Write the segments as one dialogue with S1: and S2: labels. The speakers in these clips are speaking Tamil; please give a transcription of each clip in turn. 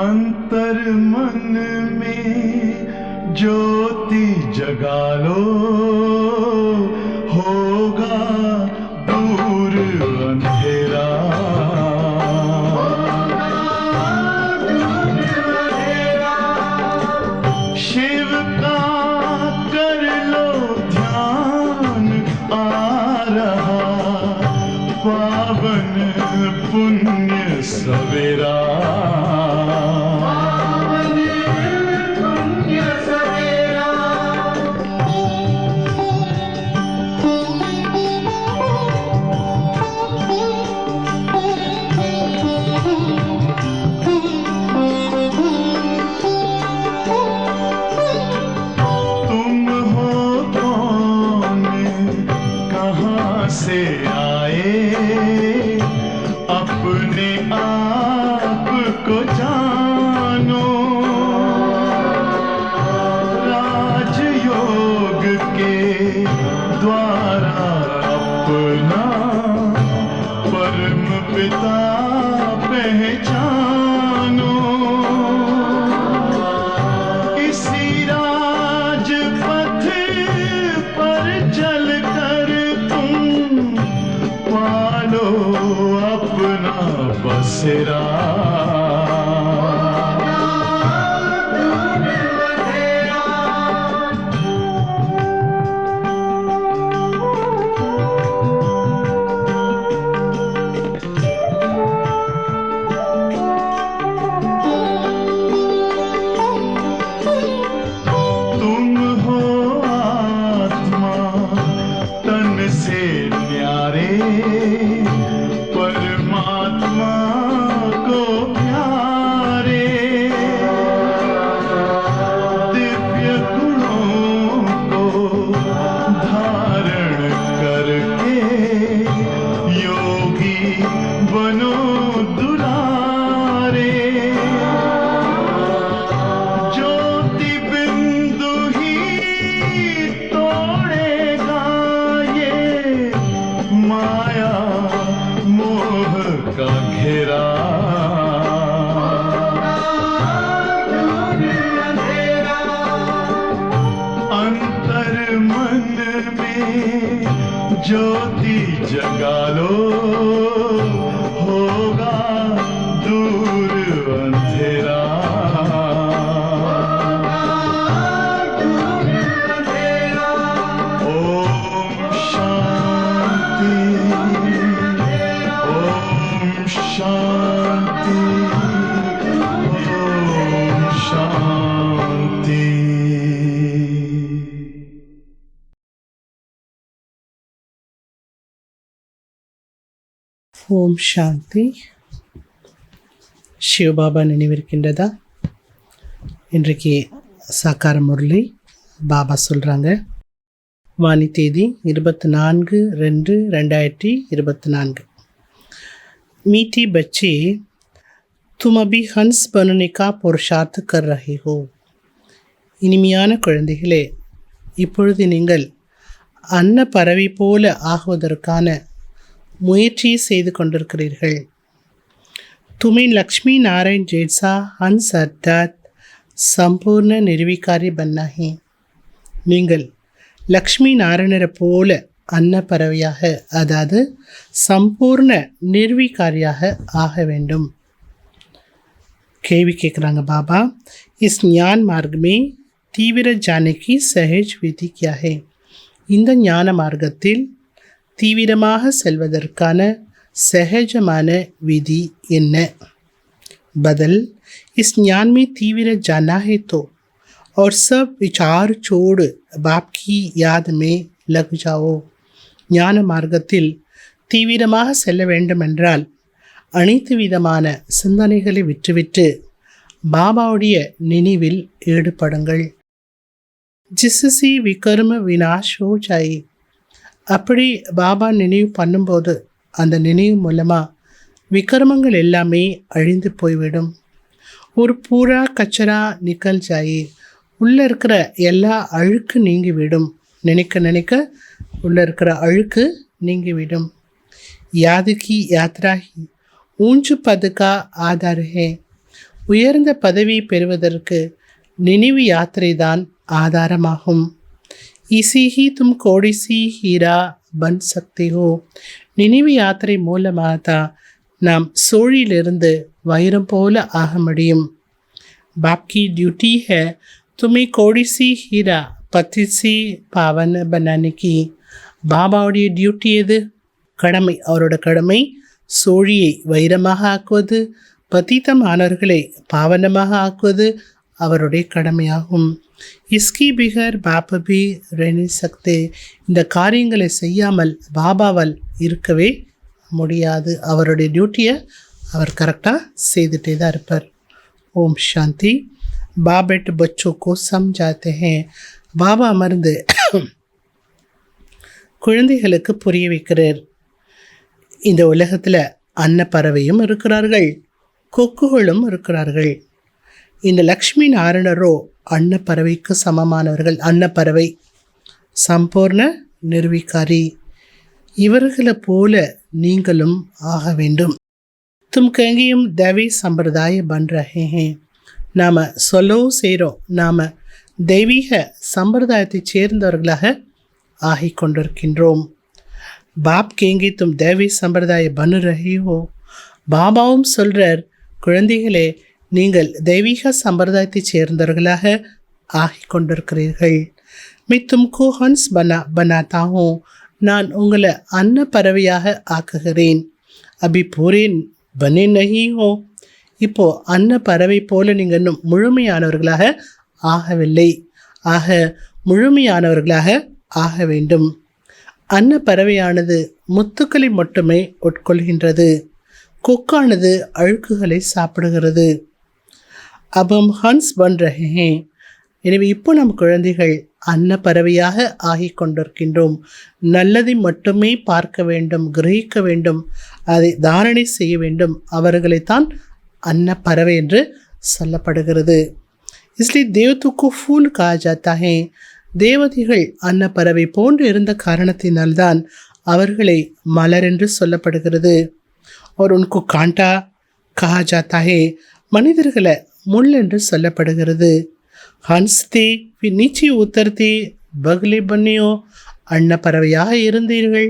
S1: अंतर मन में ज्योति जगा लो, होगा दूर अंधेरा। शिव का कर लो ध्यान, आ रहा पावन पुण्य सवेरा। से आए अपने आप को जानो, राजयोग के द्वारा अपना परम पिता पहचानो। इसी राजपथ पर चलकर पालो अपना बसेरा। तुम हो आत्मा तन से न्यारे, परमात्मा को प्यारे। दिव्य गुणों को धारण करके योगी बनो दुलारे। ज्योति बिंदु ही तोड़ेगा ये माया मोह का घेरा। अंतर मन में ज्योति जगा लो, होगा दूर अंधेरा। ओम शांति, ओम शांति, ओम शांति।
S2: ஓம் சாந்தி. சிவபாபா நினைவிருக்கின்றதா? இன்றைக்கு சாக்கார முரளி பாபா சொல்கிறாங்க. வாணி தேதி 24/2/2024। मीठी बच्चे, तुम अभी हंस बनने का पुरुषार्थ कर रहे हो। இனிமையான குழந்தைகளே, இப்பொழுது நீங்கள் அன்ன பறவை போல ஆகுவதற்கான முயற்சியை செய்து கொண்டிருக்கிறீர்கள். तुम्हें लक्ष्मी नारायण जैसा हंस अर्थात संपूर्ण निर्विकारी बनना है। நீங்கள் லக்ஷ்மி நாராயணரை போல அன்ன பறவையாக, அதாவது சம்பூர்ண நிர்விகாரியாக ஆக வேண்டும். கேள்வி கேட்குறாங்க பாபா, இஸ் ஞான் மார்க் में தீவிர जाने की सहज विधि क्या है? இந்த ஞான மார்க்கத்தில் தீவிரமாக செல்வதற்கான சகஜமான விதி என்ன? बदल, इस ज्ञान में तीव्र जाना है तो और सब विचार छोड़ बाप की याद में लग जाओ। ஞான மார்க்கத்தில் தீவிரமாக செல்ல வேண்டுமென்றால் அனைத்து விதமான சிந்தனைகளை விட்டுவிட்டு பாபாவுடைய நினைவில் ஈடுபடுங்கள். जिससे विकर्म विनाश हो जाए। அப்படி பாபா நினைவு பண்ணும்போது அந்த நினைவு மூலமாக விக்ரமங்கள் எல்லாமே அழிந்து போய்விடும். ஒரு பூரா கச்சரா நிக்கல் ஜாயி, உள்ளே இருக்கிற எல்லா அழுக்கு நீங்கிவிடும். நினைக்க நினைக்க உள்ளே இருக்கிற அழுக்கு நீங்கிவிடும். याद की यात्रा ही ऊंच पद का आधार है। உயர்ந்த பதவி பெறுவதற்கு நினைவு யாத்திரை தான் ஆதாரமாகும். இசிஹி தும் கோடிசி ஹீரா பன் சக்திஹோ. நினைவு யாத்திரை மூலமாக தான் நாம் சோழிலிருந்து வைரம் போல ஆக முடியும். பாப்கி டியூட்டி है तुम्हें कोड़ी सी हीरा पति सी पावन बनाने की. பாபாவுடைய டியூட்டி எது? கடமை. அவரோட கடமை சோழியை வைரமாக ஆக்குவது, பतितமானவர்களை பாவனமாக ஆக்குவது அவருடைய கடமையாகும். இஸ்கி பிகர் பாபபி ரெனி சக்தே. இந்த காரியங்களை செய்யாமல் பாபாவால் இருக்கவே முடியாது. அவருடைய டியூட்டியை அவர் கரெக்டாக செய்துட்டே தான் இருப்பார். ஓம் சாந்தி. பாபெட் பச்சோ கோ சம்ஜாத்தே ஹே. பாபா அமர்ந்து குழந்தைகளுக்கு புரிய வைக்கிறார். இந்த உலகத்தில் அன்னப்பறவையும் இருக்கிறார்கள், கொக்குகளும் இருக்கிறார்கள். இந்த லக்ஷ்மி நாராயணரோ அன்னப்பறவைக்கு சமமானவர்கள். அன்னப்பறவை சம்பூர்ண நிர்விகாரி. இவர்களை போல நீங்களும் ஆக வேண்டும். தும் கங்கியும் தேவி சம்பிரதாய பன் ரஹே ஹே. நாம் சொல்லவும் செய்கிறோம், நாம் தெய்வீக சம்பிரதாயத்தை சேர்ந்தவர்களாக ஆகி கொண்டிருக்கின்றோம். பாப் கேங்கி தும் தேவி சம்பிரதாய பன் ரஹே ஹோ. பாபாவும் சொல்கிறார், குழந்தைகளே நீங்கள் தெய்வீக சம்பிரதாயத்தை சேர்ந்தவர்களாக ஆகி கொண்டிருக்கிறீர்கள். மை தும்கோ ஹன்ஸ் பனாத்தா ஹூ. நான் உங்களை அன்னப்பறவையாக ஆக்குகிறேன். அபி பூரே பனே நஹி ஹோ. இப்போது அன்னப்பறவை போல நீங்கள் இன்னும் முழுமையானவர்களாக ஆகவில்லை. ஆக முழுமையானவர்களாக ஆக வேண்டும். அன்னப்பறவையானது முத்துக்களை மட்டுமே உட்கொள்கின்றது. கொக்கானது அழுக்குகளை சாப்பிடுகிறது. அபம் ஹன்ஸ் பன் ரஹே. எனவே இப்போ நம் குழந்தைகள் அன்னப்பறவையாக ஆகி கொண்டிருக்கின்றோம். நல்லதை மட்டுமே பார்க்க வேண்டும், கிரகிக்க வேண்டும், அதை தாரணை செய்ய வேண்டும். அவர்களைத்தான் அன்னப்பறவை என்று சொல்லப்படுகிறது. इसलिए देवतों को फूल कहा जाता है. தேவதைகள் அன்னப்பறவை போன்று இருந்த காரணத்தினால்தான் அவர்களை மலர் என்று சொல்லப்படுகிறது. और उनको कांटा कहा जाता है. மனிதர்களை முள் என்று சொல்லப்படுகிறது. ஹன்ஸ்தே நீச்சி உத்தர்த்தே பகலே பண்ணியோ. அன்னப்பறவையாக இருந்தீர்கள்.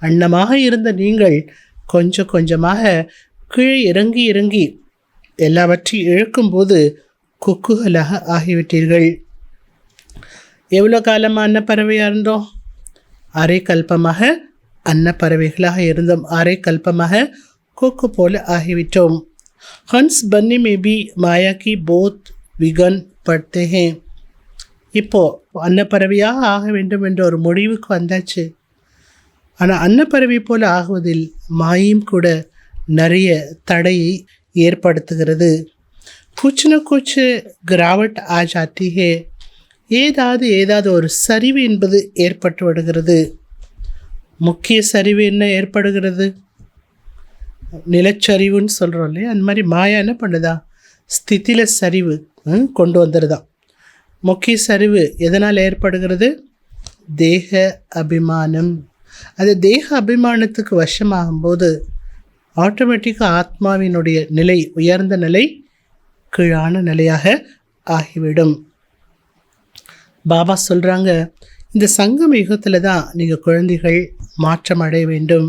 S2: அன்னமாக இருந்த நீங்கள் கொஞ்சம் கொஞ்சமாக கீழே இறங்கி இறங்கி எல்லாவற்றையும் இழக்கும்போது கொக்குகளாக ஆகிவிட்டீர்கள். எவ்வளோ காலமாக அன்னப்பறவையாக இருந்தோம்? அரை கல்பமாக அன்னப்பறவைகளாக இருந்தோம். அரை கல்பமாக கொக்கு போல ஆகிவிட்டோம். ஹன்ஸ் பன்னி மேபி மாயா கி போத் விகன் படுத்தே ஹே. இப்போது அன்னப்பறவையாக ஆக வேண்டும் என்ற ஒரு முடிவுக்கு வந்தாச்சு. ஆனால் அன்னப்பறவை போல ஆகுவதில் மாயும் கூட நிறைய தடையை ஏற்படுத்துகிறது. குச் ந குச் கிராவட் ஆ ஜாத்தி ஹே. ஏதாவது ஒரு சரிவு என்பது ஏற்பட்டு விடுகிறது. முக்கிய சரிவு என்ன ஏற்படுகிறது? நிலச்சரிவுன்னு சொல்கிறோம் இல்லையா, அந்த மாதிரி மாயா என்ன பண்ணுதா? ஸ்திதியில் சரிவு கொண்டு வந்துடுதான். முக்கிய சரிவு எதனால் ஏற்படுகிறது? தேக அபிமானம். அது தேக அபிமானத்துக்கு வசமாகும்போது ஆட்டோமேட்டிக்காக ஆத்மாவினுடைய நிலை உயர்ந்த நிலை கீழான நிலையாக ஆகிவிடும். பாபா சொல்கிறாங்க, இந்த சங்கம யுகத்தில் தான் நீங்கள் குழந்தைகள் மாற்றம் அடைய வேண்டும்.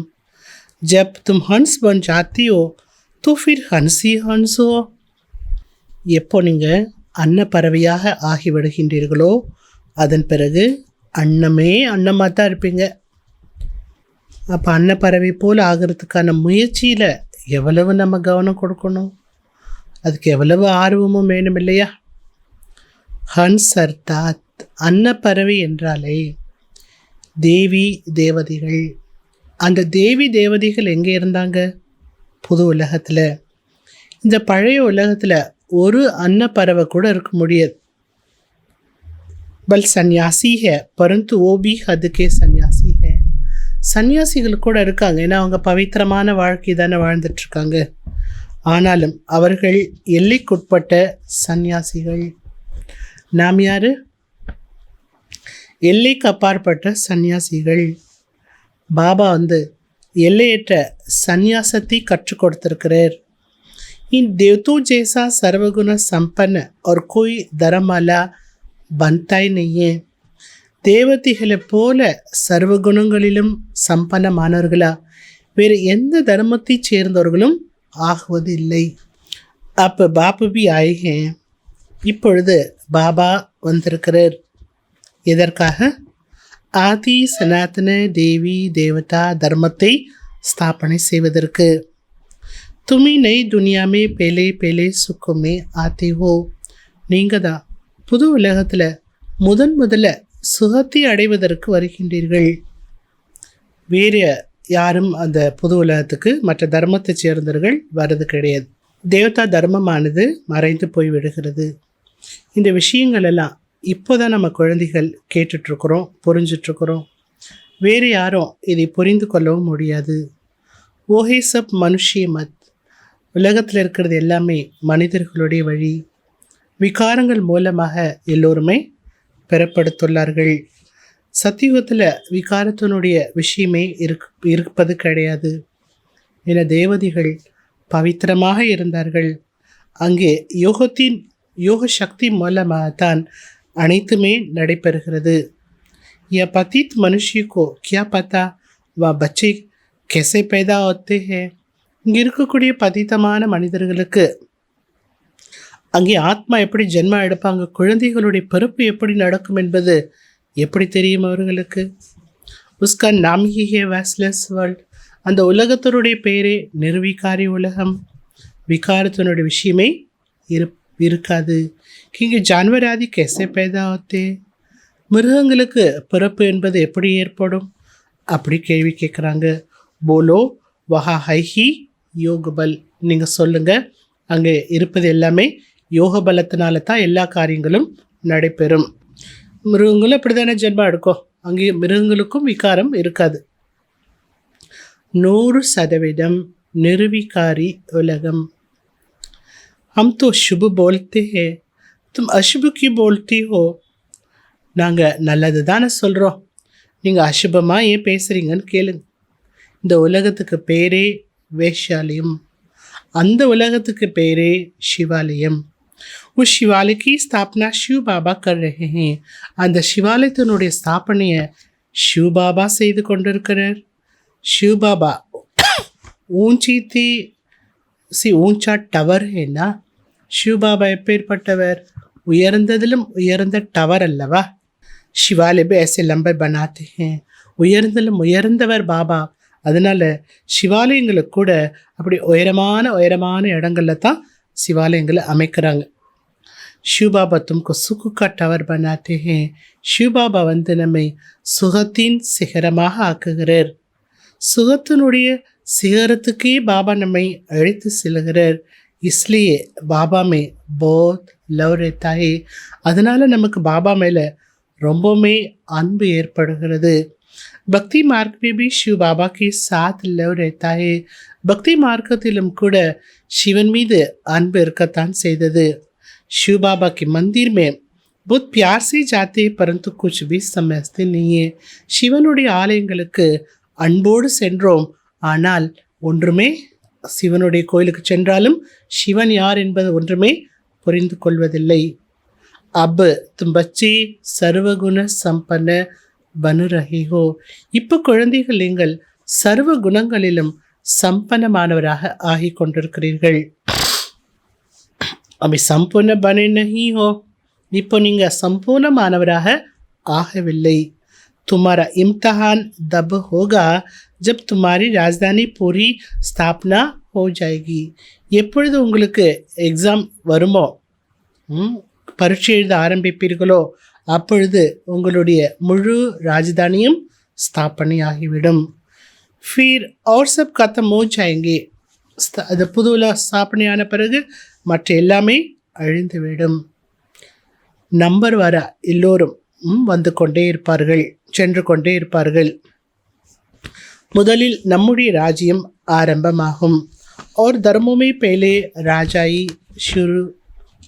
S2: ஜப் தும் ஹன்ஸ் பன் ஜாத்தியோ தோ ஃபிர் ஹன்சி ஹன்ஸோ. எப்போ நீங்கள் அன்னப்பறவையாக ஆகிவிடுகின்றீர்களோ அதன் பிறகு அன்னமே அன்னமாக தான் இருப்பீங்க. அப்போ அன்னப்பறவை போல் ஆகிறதுக்கான முயற்சியில் எவ்வளவு நம்ம கவனம் கொடுக்கணும், அதுக்கு எவ்வளவு ஆர்வமும் வேணும் இல்லையா? ஹன்ஸ் அர்த்தாத் அன்னப்பறவை என்றாலே தேவி தேவதைகள். அந்த தேவி தேவதைகள் எங்கே இருந்தாங்க? புது உலகத்தில். இந்த பழைய உலகத்தில் ஒரு அன்னப்பறவை கூட இருக்க முடியாது. பல் சன்னியாசி ஹே பரந்து ஓபி ஹதுக்கே சன்னியாசி ஹே. சன்னியாசிகள் கூட இருக்காங்க, ஏன்னா அவங்க பவித்திரமான வாழ்க்கை தானே வாழ்ந்துட்டுருக்காங்க. ஆனாலும் அவர்கள் எல்லைக்குட்பட்ட சன்னியாசிகள். நாம் யார்? எல்லைக்கு அப்பாற்பட்ட சன்னியாசிகள். பாபா எல்லையற்ற சந்நியாசத்தை கற்றுக் கொடுத்திருக்கிறார். इन देवतों जैसा सर्वगुण संपन्न और कोई धर्ममाला बनता ही नहीं है. தேவதைகளை போல சர்வகுணங்களிலும் சம்பன்னமானவர்களா வேறு எந்த தர்மத்தை சேர்ந்தவர்களும் ஆகுவது இல்லை. அப்போ பாபா भी आए हैं. இப்பொழுது பாபா வந்திருக்கிறார். எதற்காக? ஆதி சனாதன தேவி தேவதா தர்மத்தை ஸ்தாபனை செய்வதற்கு. துமி நை துனியாமே பேலே பேலே சுக்குமே ஆத்தி ஹோ. நீங்கள் தான் புது உலகத்தில் முதல்ல சுகத்தை அடைவதற்கு வருகின்றீர்கள். வேறு யாரும் அந்த புது உலகத்துக்கு மற்ற தர்மத்தை சேர்ந்தவர்கள் வர்றது கிடையாது. தேவதா தர்மமானது மறைந்து போய்விடுகிறது. இந்த விஷயங்கள் எல்லாம் இப்போ தான் நம்ம குழந்தைகள் கேட்டுட்ருக்குறோம், புரிஞ்சிட்ருக்குறோம். வேறு யாரும் இதை புரிந்து கொள்ளவும் முடியாது. ஓஹே சப் மனுஷிய மத். உலகத்தில் இருக்கிறது எல்லாமே மனிதர்களுடைய வழி. விகாரங்கள் மூலமாக எல்லோருமே பெறப்படுத்துள்ளார்கள். சத்தியுகத்தில் விகாரத்தினுடைய விஷயமே இருப்பது கிடையாது. என தேவதைகள் பவித்திரமாக இருந்தார்கள். அங்கே யோக சக்தி மூலமாகத்தான் அனைத்துமே நடைபெறுகிறது. ய பतित मनुष्य को क्या पता वह बच्चे कैसे पैदा होते हैं. இங்கே இருக்கக்கூடிய பதித்தமான மனிதர்களுக்கு அங்கே ஆத்மா எப்படி ஜென்மம் எடுப்பாங்க, குழந்தைகளுடைய பிறப்பு எப்படி நடக்கும் என்பது எப்படி தெரியும் அவர்களுக்கு? உஸ்கா நாம் ஹி ஹே வேஸ்லெஸ் வேர்ல்ட். அந்த உலகத்தினுடைய பெயரே நிர்விகாரி உலகம். விகாரத்தினுடைய விஷயமே இருக்காது. கிங்க ஜான்வர் ஆதி கேசே பேதா ஆத்தே. மிருகங்களுக்கு பிறப்பு என்பது எப்படி ஏற்படும் அப்படி கேள்வி கேட்குறாங்க. போலோ வஹா ஹைஹி யோகபல். நீங்கள் சொல்லுங்கள், அங்கே இருப்பது எல்லாமே யோக பலத்தினால தான் எல்லா காரியங்களும் நடைபெறும். மிருகங்களும் அப்படி தானே ஜென்மம் எடுக்கும். அங்கே மிருகங்களுக்கும் விகாரம் இருக்காது. 100% निर्विकारी उलगम. हम तो शुभ बोलते हैं, तुम अशुभ क्यों बोलती हो. நாங்கள் நல்லது தானே சொல்கிறோம், நீங்கள் அசுபமாக ஏன் பேசுகிறீங்கன்னு கேளுங்க. இந்த உலகத்துக்கு பேரே வேஷ்யாலயம், அந்த உலகத்துக்கு பேரே சிவாலயம். उस शिवालय की स्थापना शिव बाबा कर रहे हैं. அந்த சிவாலயத்தினுடைய ஸ்தாபனையை शिव बाबा செய்து கொண்டிருக்கிறார். शिव बाबा ऊंची थी सी ऊंचा टवर है ना. शिव बाबा எப்பேற்பட்டவர்? உயர்ந்ததிலும் உயர்ந்த டவர் அல்லவா. शिवालय भी ऐसे लंबे बनाते हैं. உயர்ந்ததிலும் உயர்ந்தவர் பாபா. அதனால் சிவாலயங்களுக்கு கூட அப்படி உயரமான இடங்கள்ல தான் சிவாலயங்களை அமைக்கிறாங்க. शिव बाबा तुमको सुख का टवर बनाते हैं. शिव बाबा வந்து நம்மை சுகத்தின் சிகரமாக ஆக்குகிறார். சுகத்தினுடைய சிகரத்துக்கே பாபா நம்மை அழைத்து செல்கிறார். इसलिए பாபா மே बहुत லவ் रहता है. அதனால் நமக்கு பாபா மேலே ரொம்பவுமே அன்பு ஏற்படுகிறது. பக்தி மார்க் में भी शिव बाबा के साथ लव रहता है. பக்தி மார்க்கத்திலும் கூட சிவன் மீது அன்பு இருக்கத்தான் செய்தது. शिव बाबा के मंदिर में बहुत प्यार से जाते परंतु कुछ भी समझते नहीं है. சிவனுடைய ஆலயங்களுக்கு அன்போடு சென்றோம், ஆனால் ஒன்றுமே சிவனுடைய கோயிலுக்கு சென்றாலும் சிவன் யார் என்பது ஒன்றுமே புரிந்து கொள்வதில்லை. அப் தும் பச்சே சர்வகுண சம்பன்ன பனு ரஹே ஹோ. இப்போ குழந்தைகள் நீங்கள் சர்வ குணங்களிலும் சம்பன்னமானவராக ஆகி கொண்டிருக்கிறீர்கள். அவை சம்பூர்ண பனே நஹி ஹோ. இப்போ நீங்கள் சம்பூர்ணமானவராக ஆகவில்லை. तुम्हारा इम्तहान तब होगा जब तुम्हारी राजधानी पूरी स्थापना हो जाएगी. எப்பொழுது உங்களுக்கு எக்ஸாம் வருமோ, பரீட்சை எழுத ஆரம்பிப்பீர்களோ, அப்பொழுது உங்களுடைய முழு ராஜதானியும் ஸ்தாபனை ஆகிவிடும். फिर और सब खत्म हो जाएंगे. அது புதுவில் ஸ்தாபனையான பிறகு மற்ற எல்லாமே அழிந்துவிடும். நம்பர் வர எல்லோரும் வந்து கொண்டே இருப்பார்கள், சென்று கொண்டே இருப்பார்கள். முதலில் நம்முடைய ராஜ்யம் ஆரம்பமாகும். और धर्मों में पहले राजाई शुरू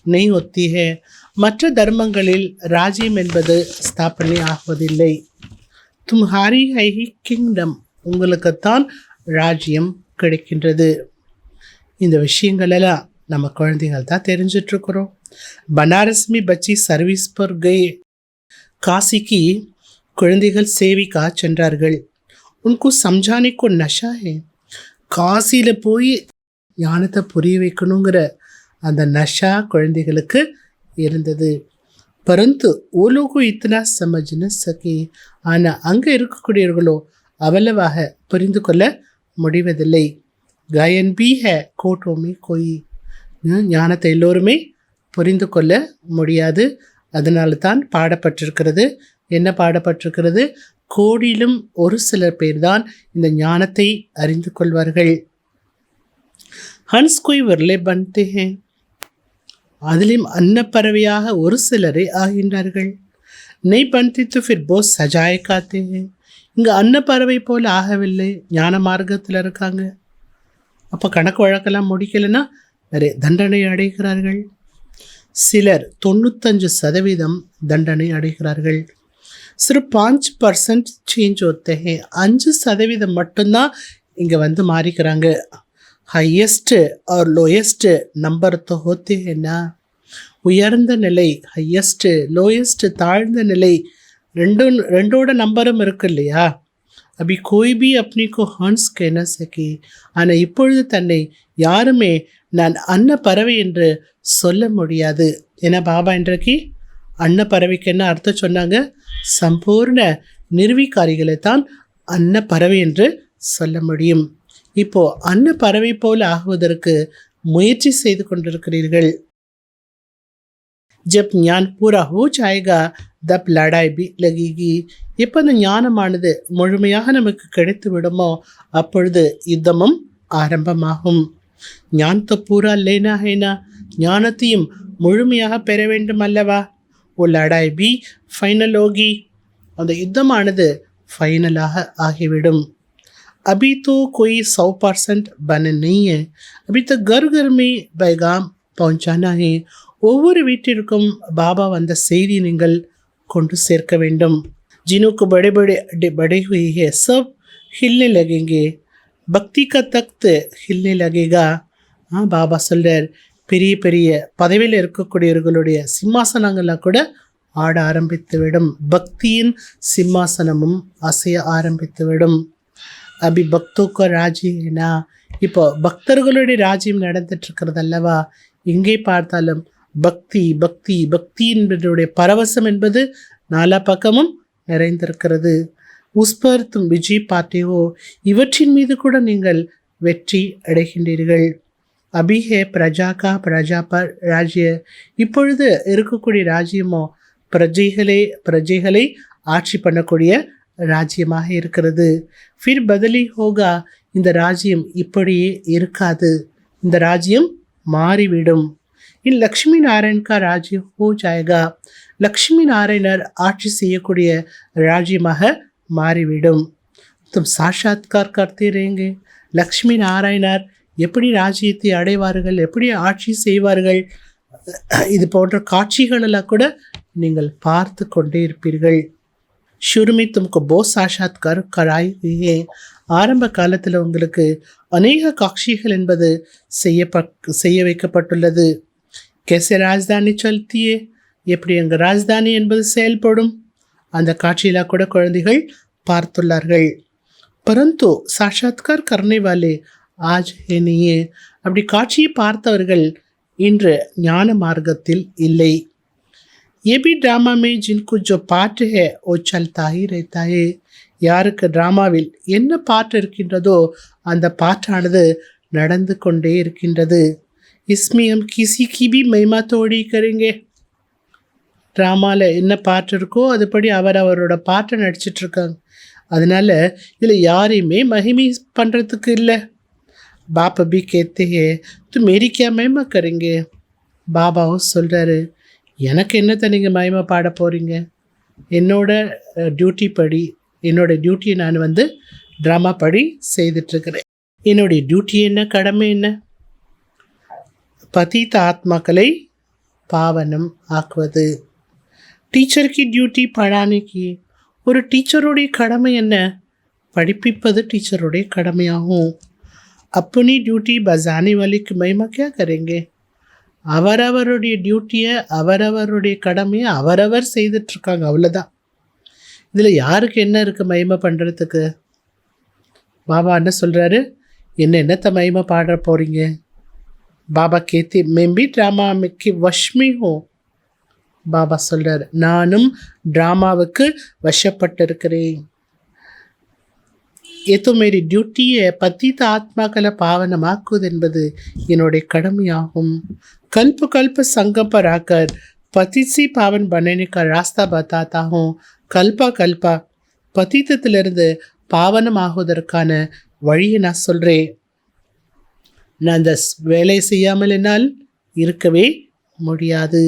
S2: नहीं होती है. மற்ற தர்மங்களில் ராஜ்யம் என்பது ஸ்தாபனை ஆகுவதில்லை. தும்ஹாரி ஹை கிங்டம். உங்களுக்குத்தான் ராஜ்யம் கிடைக்கின்றது. இந்த விஷயங்களெல்லாம் நம்ம குழந்தைகள் தான் தெரிஞ்சிட்ருக்குறோம். பனாரஸ் में बच्ची सर्विस पर गए. காசிக்கு குழந்தைகள் சேவிக்கா சென்றார்கள். உनको समझाने को नशा है. காசியில் போய் ஞானத்தை புரிய வைக்கணுங்கிற அந்த நஷா குழந்தைகளுக்கு இருந்தது. பரந்து वो लोग इतना समझ न सके. ஆனால் அங்கே இருக்கக்கூடியவர்களோ அவ்வளவாக புரிந்து கொள்ள முடிவதில்லை. गायन भी है कोटों में कोई. ஞானத்தை எல்லோருமே புரிந்து கொள்ள முடியாது. அதனால தான் பாடப்பட்டிருக்கிறது. என்ன பாடப்பட்டிருக்கிறது? கோடியிலும் ஒரு சிலர் பேர் தான் இந்த ஞானத்தை அறிந்து கொள்வார்கள். ஹன்ஸ் கோய் விரலே பன்தே ஹே. அதிலும் அன்னப்பறவையாக ஒரு சிலரே ஆகின்றார்கள். நெய் பன்தித்து ஃபிர் போஸ் சஜாய காத்தே ஹே. இங்கே அன்னப்பறவை போல் ஆகவில்லை, ஞான மார்க்கத்தில் இருக்காங்க. அப்போ கணக்கு வழக்கெல்லாம் முடிக்கலைன்னா நிறைய தண்டனை அடைகிறார்கள். சிலர் 95% தண்டனை அடைகிறார்கள். சிறு 5% சேஞ்ச் होते हैं. 5% மட்டும்தான் இங்கே வந்து மாறிக்கிறாங்க. ஹையஸ்ட் ஆர் லோயஸ்ட் நம்பர் तो होते हैं ना. உயர்ந்த நிலை ஹையஸ்ட், லோயஸ்ட் தாழ்ந்த நிலை, ரெண்டோட நம்பரும் இருக்கு இல்லையா? அபி கோய் பி அப்னி கோ ஹன்ஸ் கேன சகி. ஆனால் இப்பொழுது தன்னை யாருமே நான் அன்னப்பறவை என்று சொல்ல முடியாது. ஏன்னா பாபா இன்றைக்கு அன்னப்பறவைக்கு என்ன அர்த்தம் சொன்னாங்க? சம்பூர்ண நிர்வீகாரிகளை தான் அன்னப்பறவை என்று சொல்ல முடியும். இப்போ அன்னப்பறவை போல் ஆகுவதற்கு முயற்சி செய்து கொண்டிருக்கிறீர்கள். जब ஞான் பூரா हो जाएगा तब लड़ाई भी लगेगी. எப்போ அந்த ஞானமானது முழுமையாக நமக்கு கிடைத்து விடுமோ அப்பொழுது யுத்தமும் ஆரம்பமாகும். ஞானத்தை பூரா லேனா ஹேனா. ஞானத்தையும் முழுமையாக பெற வேண்டும் அல்லவா? ஓ லடாய் பி ஃபைனல் होगी. அந்த யுத்தமானது ஃபைனலாக ஆகிவிடும். अभी तो कोई 100% बन नहीं है. अभी तो घर घर में पैगाम पहुंचाना है. ஒவ்வொரு வீட்டிற்கும் பாபா வந்த செய்தி நீங்கள் கொண்டு சேர்க்க வேண்டும். जिनको बड़े बड़े बड़े हुए हैं सब हिलने लगेंगे. பக்தி का तख्त हिलने लगेगा. பாபா சொல்றார், பெரிய பெரிய பதவியில் இருக்கக்கூடியவர்களுடைய சிம்மாசனங்கள்லாம் கூட ஆட ஆரம்பித்துவிடும். பக்தியின் சிம்மாசனமும் அசைய ஆரம்பித்துவிடும். அபி பக்தோக்க ராஜ்யனா. இப்போ பக்தர்களுடைய ராஜ்யம் நடந்துட்டு இருக்கிறது அல்லவா? எங்கே பார்த்தாலும் பக்தி பக்தி பக்தி என்பதனுடைய பரவசம் என்பது நாலா பக்கமும் நிறைந்திருக்கிறது. உஸ்பர் தும் விஜய் பாட்டேவோ. இவற்றின் மீது கூட நீங்கள் வெற்றி அடைகின்றீர்கள். அபிஹே பிரஜாகா பிரஜாபர் ராஜ்ய. இப்பொழுது இருக்கக்கூடிய ராஜ்யமோ பிரஜைகளை ஆட்சி பண்ணக்கூடிய ராஜ்யமாக இருக்கிறது. ஃபிர் பதலி ஹோகா. இந்த ராஜ்யம் இப்படியே இருக்காது, இந்த ராஜ்யம் மாறிவிடும். இன் லக்ஷ்மி நாராயண் ராஜ்யம் ஹோ ஜாயகா. லக்ஷ்மி நாராயணர் ஆட்சி செய்யக்கூடிய ராஜ்யமாக மாறிவிடும். தும் சாட்சாத்கார் கர்த்தே ரேங்கே. லக்ஷ்மி நாராயணர் எப்படி ராஜ்யத்தை அடைவார்கள், எப்படி ஆட்சி செய்வார்கள், இது போன்ற காட்சிகளெல்லாம் கூட நீங்கள் பார்த்து கொண்டே இருப்பீர்கள். ஷுருமி தும்க்கு போ சாட்சாத்கார் கராய் ஹே. ஆரம்ப காலத்தில் உங்களுக்கு அநேக காட்சிகள் என்பது செய்ய வைக்கப்பட்டுள்ளது. कैसे ராஜதானி चलती है. எப்படி எங்கள் ராஜதானி என்பது செயல்படும், அந்த காட்சியில் கூட குழந்தைகள் பார்த்துள்ளார்கள். பரந்து சாட்சாத்கார் கர்னே வாலே ஆஜ் ஹே நீயே. அப்படி காட்சியை பார்த்தவர்கள் இன்று ஞான மார்க்கத்தில் இல்லை. ये भी ड्रामा में जिनको जो पार्ट है वो चलता ही रहता है. யாருக்கு ட்ராமாவில் என்ன பாட்டு இருக்கின்றதோ அந்த பாட்டானது நடந்து கொண்டே இருக்கின்றது. इसमें हम किसी की भी महिमा थोड़ी करेंगे. ட்ராமாவில் என்ன பாட்டு இருக்கோ அதுபடி அவரோட பாட்டை நடிச்சிட்ருக்காங்க. அதனால் இதில் யாரையுமே மகிமை பண்ணுறதுக்கு இல்லை. பாப்பா பி கேத்தே து மேரி கியா மகிமா கरेंगे. பாபாவும் சொல்கிறாரு, எனக்கு என்னத்தை நீங்கள் மகிமை பாட போகிறீங்க? என்னோட டியூட்டி படி, என்னோடய டியூட்டியை நான் ட்ராமா படி செய்துட்ருக்கிறேன். என்னுடைய டியூட்டி என்ன, கடமை என்ன? பதீத ஆத்மாக்களை பாவனம் ஆக்குவது. டீச்சர் கி டியூட்டி படானே கி. ஒரு டீச்சருடைய கடமை என்ன? படிப்பிப்பது டீச்சருடைய கடமையாகும். अपनी ड्यूटी बजाने वाले की महिमा क्या करेंगे? அவரவருடைய டியூட்டியை அவரவருடைய கடமையை அவரவர் செய்துட்ருக்காங்க, அவ்வளோதான். இதில் யாருக்கு என்ன இருக்குது மகிமை பண்ணுறதுக்கு? பாபா என்ன சொல்கிறாரு, என்னத்தை மகிமை பாட போகிறீங்க? பாபா கேத்தி மேம்பி ட்ராமாவுக்கு வஷ்மி ஹோ. பாபா சொல்கிறார், நானும் ட்ராமாவுக்கு வசப்பட்டிருக்கிறேன். ஏதோ மேரி டியூட்டியை பத்தித்த ஆத்மாக்களை பாவனமாக்குவது என்பது என்னுடைய கடமையாகும். கல்ப கல்ப சங்கம் पर आकर पतित से पावन बनने का रास्ता बताता हूँ. கல்பா கல்பா பத்தித்தத்திலிருந்து பாவனமாகுவதற்கான வழியை நான் சொல்கிறேன். நான் அந்த வேலை செய்யாமல் என்னால் இருக்கவே முடியாது.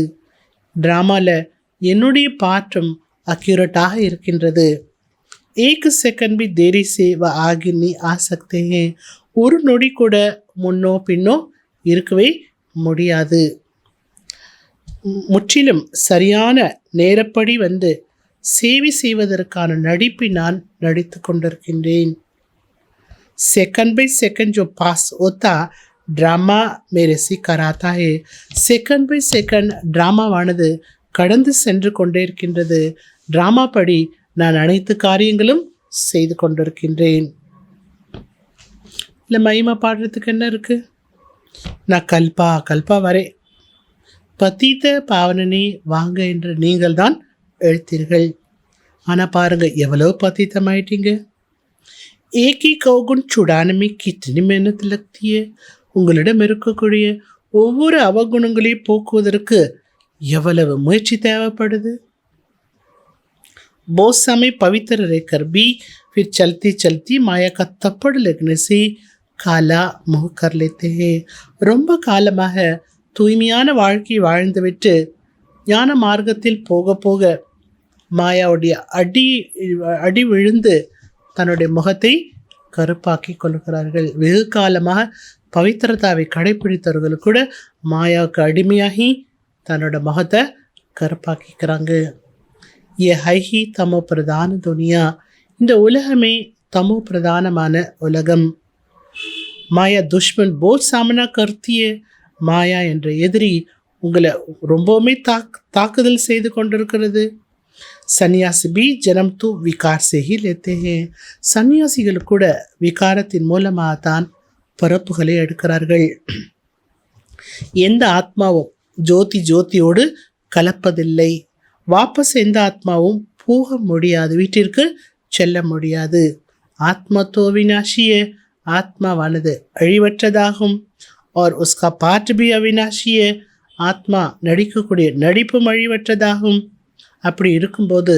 S2: ட்ராமாவில் என்னுடைய பாற்றம் அக்யூரேட்டாக இருக்கின்றது. एक सेकंड भी देरी से वह आगे नहीं आ सकते हैं. ஒரு நொடி கூட முன்னோ பின்னோ இருக்கவே முடியாது. முற்றிலும் சரியான நேரப்படி வந்து சேவை செய்வதற்கான நடிப்பை நான் நடித்து கொண்டிருக்கின்றேன். सेकंड बाई सेकंड जो पास होता ड्रामा मेरे से कराता है. सेकंड बाई सेकंड ட்ராமாவானது கடந்து சென்று கொண்டே இருக்கின்றது. ட்ராமா படி நான் அனைத்து காரியங்களும் செய்து கொண்டிருக்கின்றேன். இல்லை மகிமா பாடுறதுக்கு என்ன இருக்குது? நான் கல்பா கல்பா வரேன். பத்தீத்த பாவனனே வாங்க என்று நீங்கள் தான் எழுத்தீர்கள். ஆனால் பாருங்கள், எவ்வளோ பத்தீத்தமாயிட்டீங்க. ஏகி கௌகுன் சுடானமே கித்தனி மெஹனத் லக்தியே. உங்களிடம் இருக்கக்கூடிய ஒவ்வொரு அவகுணங்களையும் போக்குவதற்கு எவ்வளவு முயற்சி தேவைப்படுது. बहुत समय पवित्र रहकर भी फिर चलती चलती माया का थप्पड़ लगने से काला मुँह कर लेते हैं. ரொம்ப காலமாக தூய்மையான வாழ்க்கை வாழ்ந்துவிட்டு ஞான மார்க்கத்தில் போக போக மாயாவுடைய அடி விழுந்து தன்னுடைய முகத்தை கருப்பாக்கி கொள்கிறார்கள். வெகு காலமாக பவித்திரதாவை கடைப்பிடித்தவர்கள் கூட மாயாவுக்கு அடிமையாகி தன்னோட முகத்தை கருப்பாக்கிக்கிறாங்க. ये है ही तमो प्रधान दुनिया. இந்த உலகமே தமோ பிரதானமான உலகம். மாயா துஷ்மன் போத் சாமனா கர்த்திய. மாயா என்ற எதிரி உங்களை ரொம்பவுமே தாக்குதல் செய்து கொண்டிருக்கிறது. சன்னியாசி பி ஜனம் தூ விகார் से ही लेते हैं. சன்னியாசிகள் கூட விகாரத்தின் மூலமாக தான் பரப்புகளை எடுக்கிறார்கள். எந்த ஆத்மாவும் ஜோதியோடு கலப்பதில்லை. வாபஸ் எந்த ஆத்மாவும் போக முடியாது, வீட்டிற்கு செல்ல முடியாது. ஆத்மா தோ அவினாஷிய. ஆத்மாவானது அழிவற்றதாகும். और उसका पाठ भी अविनाशी है. ஆத்மா நடிக்கக்கூடிய நடிப்பும் அழிவற்றதாகும். அப்படி இருக்கும்போது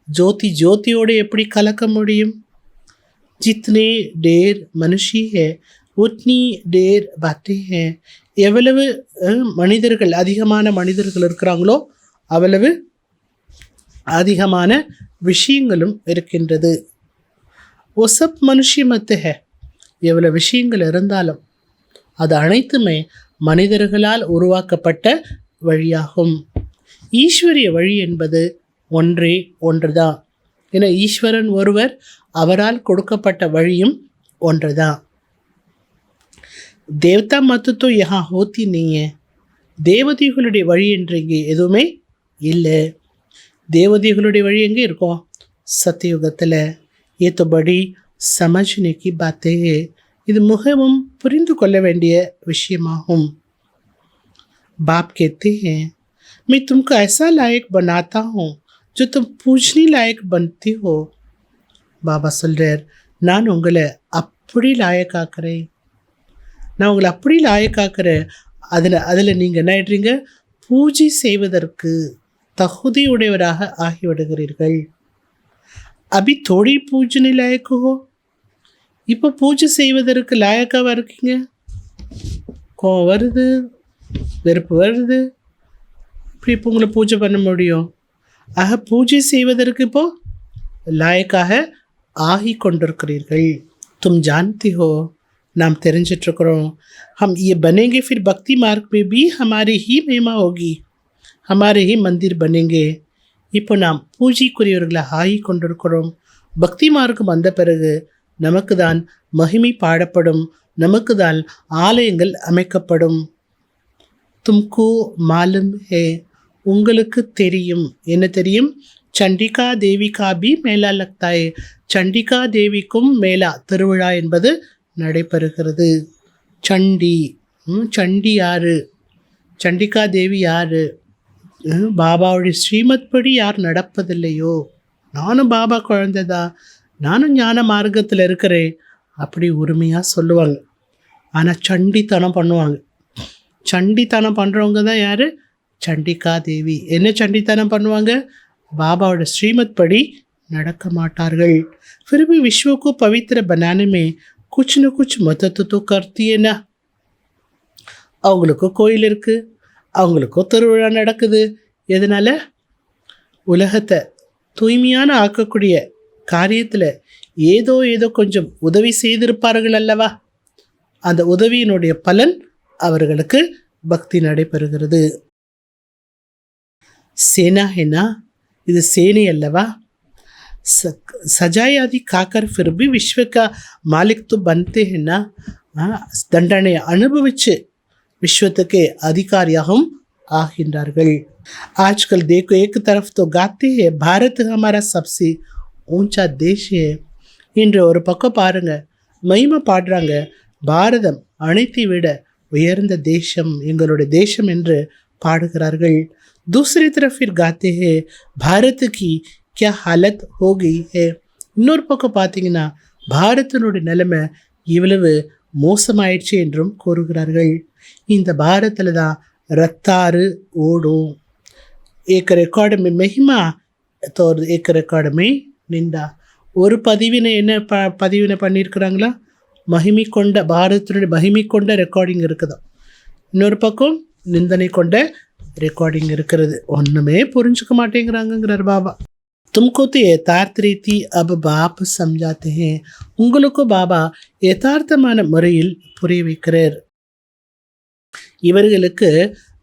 S2: ஜோதியோடு எப்படி கலக்க முடியும்? ஜித்னே டேர் மனுஷி ஹே உத்னி டேர் பாத்தே ஹே. எவ்வளவு மனிதர்கள் அதிகமான மனிதர்கள் இருக்கிறாங்களோ அவ்வளவு அதிகமான விஷயங்களும் இருக்கின்றது. ஒசப் மனுஷி மத்து ஹே. எவ்வளோ விஷயங்கள் இருந்தாலும் அது அனைத்துமே மனிதர்களால் உருவாக்கப்பட்ட வழியாகும். ஈஸ்வரிய வழி என்பது ஒன்றுதான். ஏன்னா ஈஸ்வரன் ஒருவர், அவரால் கொடுக்கப்பட்ட வழியும் ஒன்றுதான். தேவதா மத்துவோ யஹா ஹோத்தி நீங்க. தேவதைகளுடைய வழி என்று இங்கே எதுவுமே இல்லை. தேவதைகளுடைய வழி எங்கே இருக்கும்? சத்தியுகத்தில். ஏத்தபடி சமஜ்னேக்கி பாத்தே. இது மிகவும் புரிந்து கொள்ள வேண்டிய விஷயமாகும். बाप कहते हैं मैं तुमको ऐसा लायक बनाता हूँ जो तुम पूजने लायक बनती हो. பாபா சொல்கிறார், நான் உங்களை அப்படி லாயக்காக்குறேன். நான் உங்களை அப்படி லாயக்காக்குறேன். அதில் நீங்கள் என்ன ஆயிடுறீங்க? பூஜை செய்வதற்கு தகுதியுடையவராக ஆகிவிடுகிறீர்கள். அபி தோடி பூஜனை லாயக்கு ஹோ. இப்போ பூஜை செய்வதற்கு லாயக்காக இருக்கீங்க. கோவம் வருது, வெறுப்பு வருது. இப்படி இப்போ உங்களை பூஜை பண்ண முடியும்? ஆக பூஜை செய்வதற்கு இப்போ லாயக்காக ஆகி கொண்டிருக்கிறீர்கள். தும் ஜான்தி ஹோ. நாம் தெரிஞ்சிட்ருக்கிறோம். ஹம் ये बनेंगे फिर भक्ति मार्ग में भी हमारी ही महिमा होगी, हमारे ही मंदिर बनेंगे. இப்போ நாம் பூஜைக்குரியவர்களாக ஆகி கொண்டிருக்கிறோம். பக்தி மார்க்கம் வந்த பிறகு நமக்கு தான் மகிமை பாடப்படும், நமக்கு தான் ஆலயங்கள் அமைக்கப்படும். तुमको मालूम है, உங்களுக்கு தெரியும். என்ன தெரியும்? சண்டிகா தேவிகா பி மேளா லக்தா है. சண்டிகா தேவிக்கும் மேளா திருவிழா என்பது நடைபெறுகிறது. சண்டி, சண்டி யாரு? சண்டிகா தேவி யாரு? பாபாவுடைய ஸ்ரீமத் படி யார் நடப்பதில்லையோ, நானும் பாபா குழந்தைதான், நானும் ஞான மார்க்கத்தில் இருக்கிறேன் அப்படி உரிமையாக சொல்லுவாங்க. ஆனால் சண்டித்தனம் பண்ணுவாங்க. சண்டித்தனம் பண்ணுறவங்க தான் யார்? சண்டிகா தேவி. என்ன சண்டித்தனம் பண்ணுவாங்க? பாபாவோட ஸ்ரீமத் படி நடக்க மாட்டார்கள். फिर भी विश्व को पवित्र बनाने में कुछ न कुछ मदद तो करती है ना. அவங்களுக்கும் கோயில் இருக்குது, அவங்களுக்கும் திருவிழா நடக்குது. எதனால்? உலகத்தை தூய்மையான ஆக்கக்கூடிய காரியத்தில் ஏதோ கொஞ்சம் உதவி செய்திருப்பார்கள் அல்லவா? அந்த உதவியினுடைய பலன் அவர்களுக்கு பக்தி நடைபெறுகிறது. சேனா என்ன? இது சேனை அல்லவா? சஜாயாதி காக்கர் फिर भी विश्व का मालिक तो बनते हैं ना. தண்டனை அனுபவிச்சு விஸ்வத்துக்கு அதிகாரியாகவும் ஆகின்றார்கள். आजकल देखो एक तरफ तो गाते हैं भारत हमारा सबसे ऊंचा देश है. இன்று ஒரு பக்கம் பாருங்க, மகிமை பாடுறாங்க, பாரதம் அனைத்தை விட உயர்ந்த தேசம், எங்களுடைய தேசம் என்று பாடுகிறார்கள். दूसरी तरफ फिर गाते हैं भारत की क्या हालत हो गई है. இன்னொரு பக்கம் பார்த்தீங்கன்னா பாரதனுடைய நிலைமை இவ்வளவு மோசமாயிடுச்சு என்றும் கூறுகிறார்கள். இந்த பாரத்தில் தான் ரத்தாறு ஓடும். एक रिकॉर्ड में महिमा तो एक रिकॉर्ड में निंदा. ஒரு பதிவினை என்ன பதிவினை பண்ணியிருக்கிறாங்களா? மகிமை கொண்ட பாரதத்தினுடைய மகிமை கொண்ட ரெக்கார்டிங் இருக்குதா. இன்னொரு பக்கம் நிந்தனை கொண்ட ரெக்கார்டிங் இருக்கிறது. ஒன்றுமே புரிஞ்சுக்க மாட்டேங்கிறாங்கிறார் பாபா. तुमको तो यथार्थ रीति अब बाप समझाते हैं. உங்களுக்கு பாபா யதார்த்தமான முறையில் புரிய வைக்கிறார். இவர்களுக்கு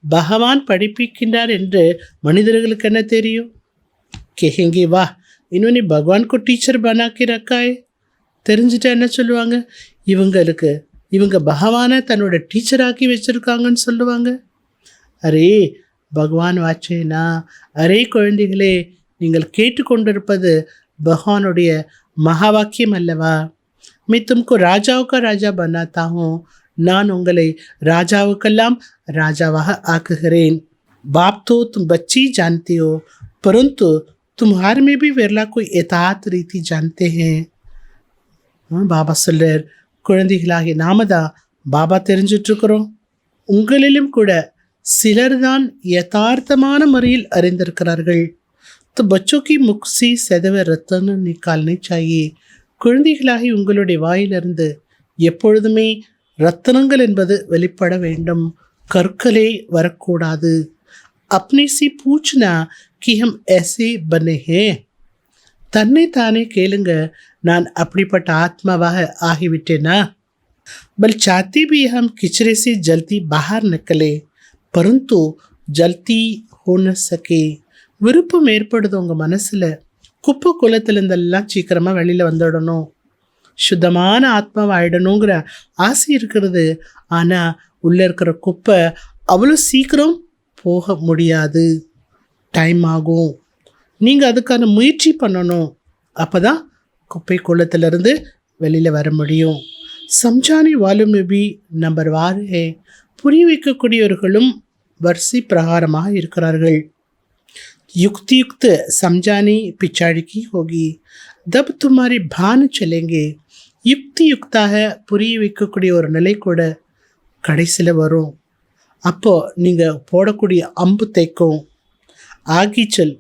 S2: பகவான் படிப்பிக்கின்றார் என்று மனிதர்களுக்கு என்ன தெரியும்? கேஹெங்கே வா இன்னொன்று பகவான் को टीचर बना के रखा है. தெரிஞ்சுட்டா என்ன சொல்லுவாங்க? இவங்க பகவானை தன்னோட டீச்சராக்கி வச்சுருக்காங்கன்னு சொல்லுவாங்க. அரே பகவான் வாச்சேனா, அரே குழந்தைகளே, நீங்கள் கேட்டுக்கொண்டிருப்பது பகவானுடைய மகா வாக்கியம் அல்லவா? मैं तुमको राजाओं का राजा बनाता हूँ. நான் உங்களை ராஜாவுக்கெல்லாம் ராஜாவாக ஆக்குகிறேன். बाप तो तुम बच्ची जानते हो, परंतु तुम्हारे में भी विरला कोई यथार्थ रीति जानते हैं. பாபா சொல்றார், குழந்தைகளாகி நாம தான் பாபா தெரிஞ்சிட்ருக்கிறோம். உங்களிலும் கூட சிலர் தான் யதார்த்தமான முறையில் அறிந்திருக்கிறார்கள். तो बच्चों की मुख से सदैव रत्न निकालने चाहिए. குழந்தைகளாகி உங்களுடைய வாயிலிருந்து எப்பொழுதுமே ரத்தனங்கள் என்பது வெளிப்பட வேண்டும், கற்களே வரக்கூடாது. अपने से पूछना कि हम ऐसे बने हैं. தன்னை தானே கேளுங்க, நான் அப்படிப்பட்ட ஆத்மாவாக ஆகிவிட்டேனா? बल चाहते भी हम किचरे से जल्दी बाहर निकले, परंतु जल्दी हो न सके. விருப்பம் ஏற்படுது உங்கள் மனசில், குப்பை குளத்துலேருந்தெல்லாம் சீக்கிரமாக வெளியில் வந்துடணும், சுத்தமான ஆத்மாவை ஆயிடணுங்கிற ஆசை இருக்கிறது. ஆனால் உள்ளே இருக்கிற குப்பை அவ்வளோ சீக்கிரம் போக முடியாது, டைம் ஆகும். நீங்கள் அதுக்கான முயற்சி பண்ணணும், அப்போ தான் குப்பை குளத்திலிருந்து வெளியில் வர முடியும். சம்ஜானி வாலுமிபி நம்பர் 6 புரிய வைக்கக்கூடியவர்களும் வரிசை பிரகாரமாக இருக்கிறார்கள். युक्ति युक्त समझानी पिछाड़ी की होगी, तब तुम्हारे भान चलेंगे. யுக்தி யுக்தாக புரிய வைக்கக்கூடிய ஒரு நிலை கூட கடைசியில் வரும். அப்போது நீங்கள் போடக்கூடிய அம்பு தைக்கும். आगे चल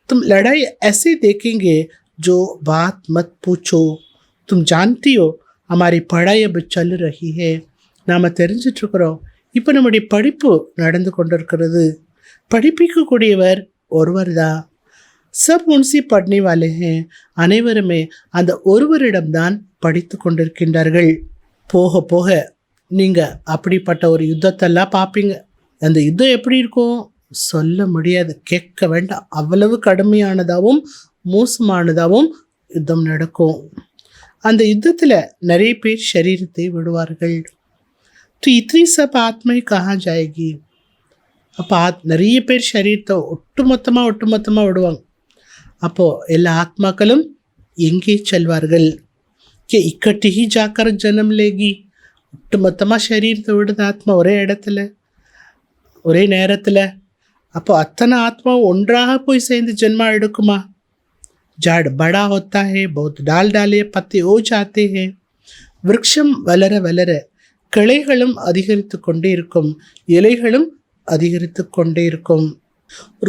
S2: तुम लड़ाई ऐसे देखेंगे जो बात मत पूछो. तुम जानती हो हमारी पढ़ाई अब चल रही है. நாம் தெரிஞ்சிட்ருக்கிறோம், இப்போ நம்முடைய படிப்பு நடந்து கொண்டிருக்கிறது. படிப்பிக்கக்கூடியவர் ஒருவர் தான். சப் உன்சி பட்னே வாலே ஹே, அனைவருமே அந்த ஒருவரிடம்தான் படித்து கொண்டிருக்கின்றார்கள். போக போக நீங்கள் அப்படிப்பட்ட ஒரு யுத்தத்தெல்லாம் பார்ப்பீங்க. அந்த யுத்தம் எப்படி இருக்கும் சொல்ல முடியாது, கேட்க வேண்டாம். அவ்வளவு கடுமையானதாகவும் மோசமானதாகவும் யுத்தம் நடக்கும். அந்த யுத்தத்தில் நிறைய பேர் சரீரத்தை விடுவார்கள். तो इतनी सब आत्माएं कहाँ जाएगी. அப்போ நிறைய பேர் சரீரத்தை ஒட்டுமொத்தமாக விடுவாங்க. அப்போது எல்லா ஆத்மாக்களும் எங்கே செல்வார்கள்? கே இக்கட்டி ஹி ஜாக்கர் ஜனம் லேகி. ஒட்டுமொத்தமாக சரீரத்தை விடுது ஆத்மா ஒரே இடத்துல ஒரே நேரத்தில். அப்போ அத்தனை ஆத்மா ஒன்றாக போய் சேர்ந்து ஜென்மா எடுக்குமா? ஜாட் படா होता है, बहुत डाल डाले पत्ते हो जाते हैं. விருட்சம் வளர வளர கிளைகளும் அதிகரித்து கொண்டே இருக்கும், இலைகளும் அதிகரித்து கொண்டே இருக்கும்.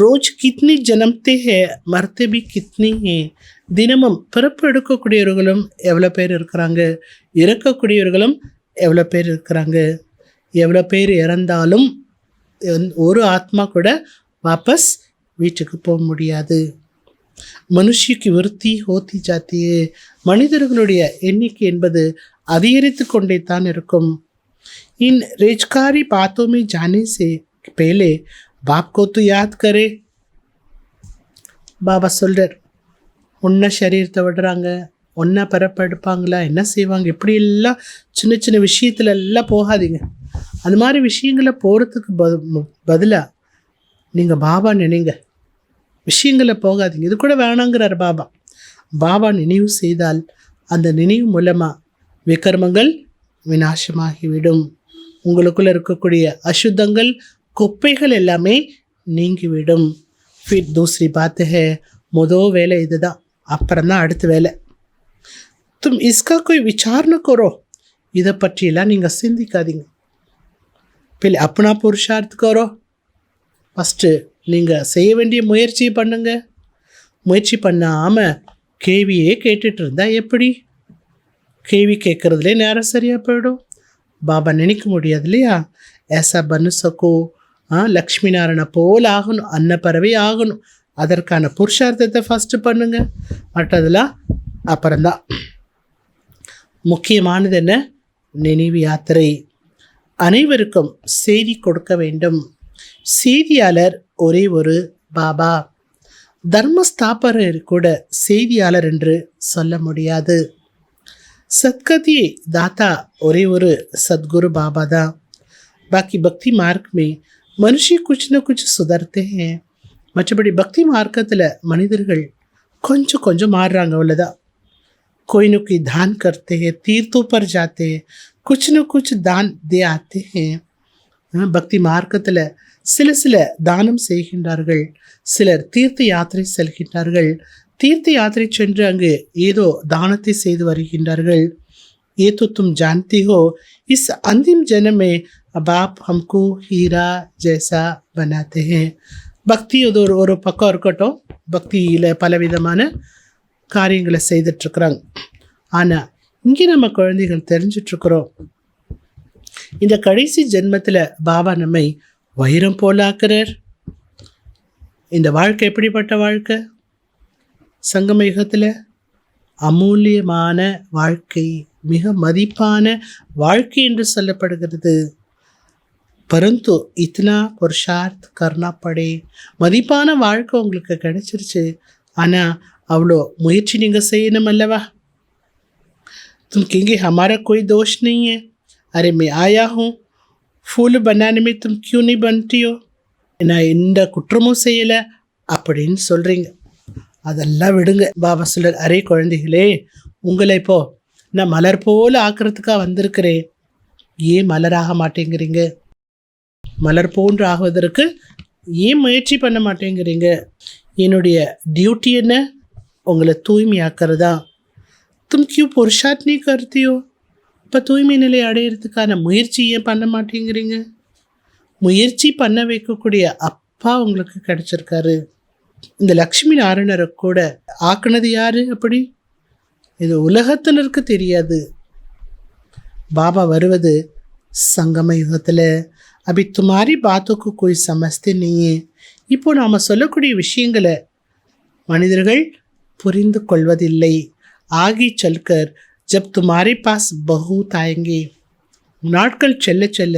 S2: ரோஜ் கித்னி ஜனம்தே ஹே மர்த்தே பி கித்னி ஹே. தினமும் பிறப்பு எடுக்கக்கூடியவர்களும் எவ்வளோ பேர் இருக்கிறாங்க, இறக்கக்கூடியவர்களும் எவ்வளோ பேர் இருக்கிறாங்க. எவ்வளோ பேர் இறந்தாலும் ஒரு ஆத்மா கூட வாபஸ் வீட்டுக்கு போக முடியாது. மனுஷிக்கு விருத்தி ஹோத்தி ஜாத்தியே. மனிதர்களுடைய எண்ணிக்கை என்பது அதிகரித்து கொண்டே தான் இருக்கும். இன் रेजकारी बातों में जाने से पहले बाप को तो याद करे. பாபா சொல்கிறார், ஒன்றை சரீரத்தை விடுறாங்க, ஒன்றா பிறப்பெடுப்பாங்களா, என்ன செய்வாங்க, இப்படி எல்லாம் சின்ன சின்ன விஷயத்துல எல்லாம் போகாதீங்க. அது மாதிரி விஷயங்களை போகிறதுக்கு பதிலாக நீங்கள் பாபா நினைங்க, விஷயங்களை போகாதீங்க. இது கூட வேணாங்கிறார் பாபா. பாபா நினைவு செய்தால் அந்த நினைவு மூலமாக விகர்மங்கள் விநாசமாகிவிடும். உங்களுக்குள்ளே இருக்கக்கூடிய அசுத்தங்கள் குப்பைகள் எல்லாமே நீங்கிவிடும். ஃபிர் தூசரி பாத்து ஹே, மொதல் வேலை இதுதான், அப்புறம்தான் அடுத்த வேலை. தும் இஸ்கா கோய் விசாரணை கரோ. இதை பற்றியெல்லாம் நீங்கள் சிந்திக்காதீங்க. பிள்ளை அப்பனா புருஷார்த்து கரோ. ஃபஸ்ட்டு நீங்கள் செய்ய வேண்டிய முயற்சியை பண்ணுங்க. முயற்சி பண்ணாமல் கேள்வியே கேட்டுட்டு இருந்தால் எப்படி? கேள்வி கேட்குறதுலே நேரம் சரியாக போயிடும். பாபா நினைக்க முடியாது இல்லையா? ஏசா பண்ணு சக்கோ, லக்ஷ்மி நாராயண போல் ஆகணும், அன்னப்பறவை ஆகணும். அதற்கான புருஷார்த்தத்தை ஃபஸ்ட்டு பண்ணுங்க, மற்றதெல்லாம் அப்புறம்தான். முக்கியமானது என்ன? நினைவு யாத்திரை. அனைவருக்கும் செய்தி கொடுக்க வேண்டும். செய்தியாளர் ஒரே ஒரு பாபா. தர்மஸ்தாபகர் கூட செய்தியாளர் என்று சொல்ல முடியாது. सदगति दाता ஒரே ஒரு सदगुरु बाबा தான். बाकी भक्ति मार्ग में मनुष्य कुछ न कुछ सुधरते हैं. மற்றபடி பக்தி மார்க்கத்தில் மனிதர்கள் கொஞ்சம் கொஞ்சம் மாறுறாங்க, அவ்வளோதான். कोई न कोई दान करते हैं, तीर्थों पर जाते हैं, कुछ न कुछ दान दे आते हैं. பக்தி மார்க்கத்தில் சில தானம் செய்கின்றார்கள், சிலர் தீர்த்த யாத்திரை செல்கின்றார்கள். தீர்த்த யாத்திரை சென்று அங்கு ஏதோ தானத்தை செய்து வருகின்றார்கள். ये तो तुम जानती हो, इस अंतिम जन्म में अब आप हमको हीरा जैसा बनाते हैं. பக்தி அது ஒரு பக்கம் இருக்கட்டும், பக்தியில் பலவிதமான காரியங்களை செய்துட்ருக்குறாங்க. ஆனால் இங்கே நம்ம குழந்தைகள் தெரிஞ்சிட்ருக்குறோம், இந்த கடைசி ஜென்மத்தில் பாபா நம்மை வைரம் போல ஆக்குறார். இந்த வாழ்க்கை எப்படிப்பட்ட வாழ்க்கை? சங்கம யுகத்தில் அமூல்யமான வாழ்க்கை, மிக மதிப்பான வாழ்க்கை என்று சொல்லப்படுகிறது. பரந்து இத்தனா புருஷார்த் கர்னா படே. மதிப்பான வாழ்க்கை உங்களுக்கு கிடைச்சிருச்சு, ஆனால் அவ்வளோ முயற்சி நீங்கள் செய்யணும் அல்லவா? तुम कहेंगे हमारा कोई दोष नहीं है, अरे मैं आया हूँ, फूल बनाने में तुम क्यों नहीं बनती हो, நான் எந்த குற்றமும் செய்யலை அப்படின்னு சொல்கிறீங்க. அதெல்லாம் விடுங்க. பாபா சொல்றார், அரே குழந்தைகளே, உங்களை இப்போ நான் மலர் போல் ஆக்கிறதுக்காக வந்திருக்கிறேன், ஏன் மலராக மாட்டேங்கிறீங்க? மலர் போன்று ஆகுவதற்கு ஏன் முயற்சி பண்ண மாட்டேங்கிறீங்க? என்னுடைய டியூட்டி என்ன? உங்களை தூய்மையாக்கிறதா. तुम क्यों पुरुषार्थ नहीं करती हो? இப்போ தூய்மை நிலை அடையிறதுக்கான முயற்சி ஏன் பண்ண மாட்டேங்கிறீங்க? முயற்சி பண்ண வைக்கக்கூடிய அப்பா உங்களுக்கு கிடைச்சிருக்காரு. இந்த லக்ஷ்மி நாராயணரை கூட ஆக்குனது யாரு? அப்படி இது உலகத்தினருக்கு தெரியாது. பாபா வருவது சங்கம யுகத்தில். அபி துமாரி பாத்துக்கு கோய் சமஸ்தே நீயே. இப்போ நாம் சொல்லக்கூடிய விஷயங்களை மனிதர்கள் புரிந்து கொள்வதில்லை. ஆகி சல்கர் ஜப் துமாரி பாஸ் பஹூத் ஆயங்கே. நாட்கள் செல்ல செல்ல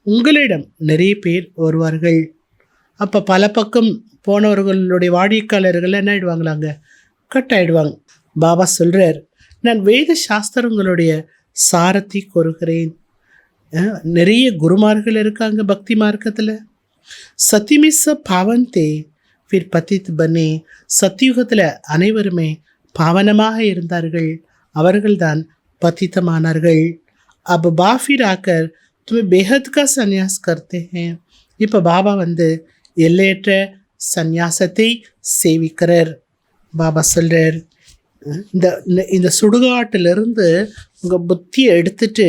S2: உங்களிடம் நிறைய பேர் வருவார்கள். அப்போ பல பக்கம் போனவர்களுடைய வாடிக்கையாளர்கள் என்ன ஆயிடுவாங்களாங்க? கட் ஆகிடுவாங்க. பாபா சொல்கிறார், நான் வேத சாஸ்திரங்களுடைய சாரத்தை கூறுகிறேன். நிறைய குருமார்கள் இருக்காங்க பக்தி மார்க்கத்தில். सती में सब पावन थे फिर पतित बने. சத்தியுகத்தில் அனைவருமே பாவனமாக இருந்தார்கள், அவர்கள்தான் பतितமானார்கள். अब बा फिर आकर तुम्हें बेहद का संन्यास करते हैं. இப்போ பாபா வந்து எல்லையற்ற சந்நியாசத்தை சேவிக்கிறார். பாபா சொல்கிறார், இந்த சுடுகாட்டிலிருந்து உங்கள் புத்தியை எடுத்துட்டு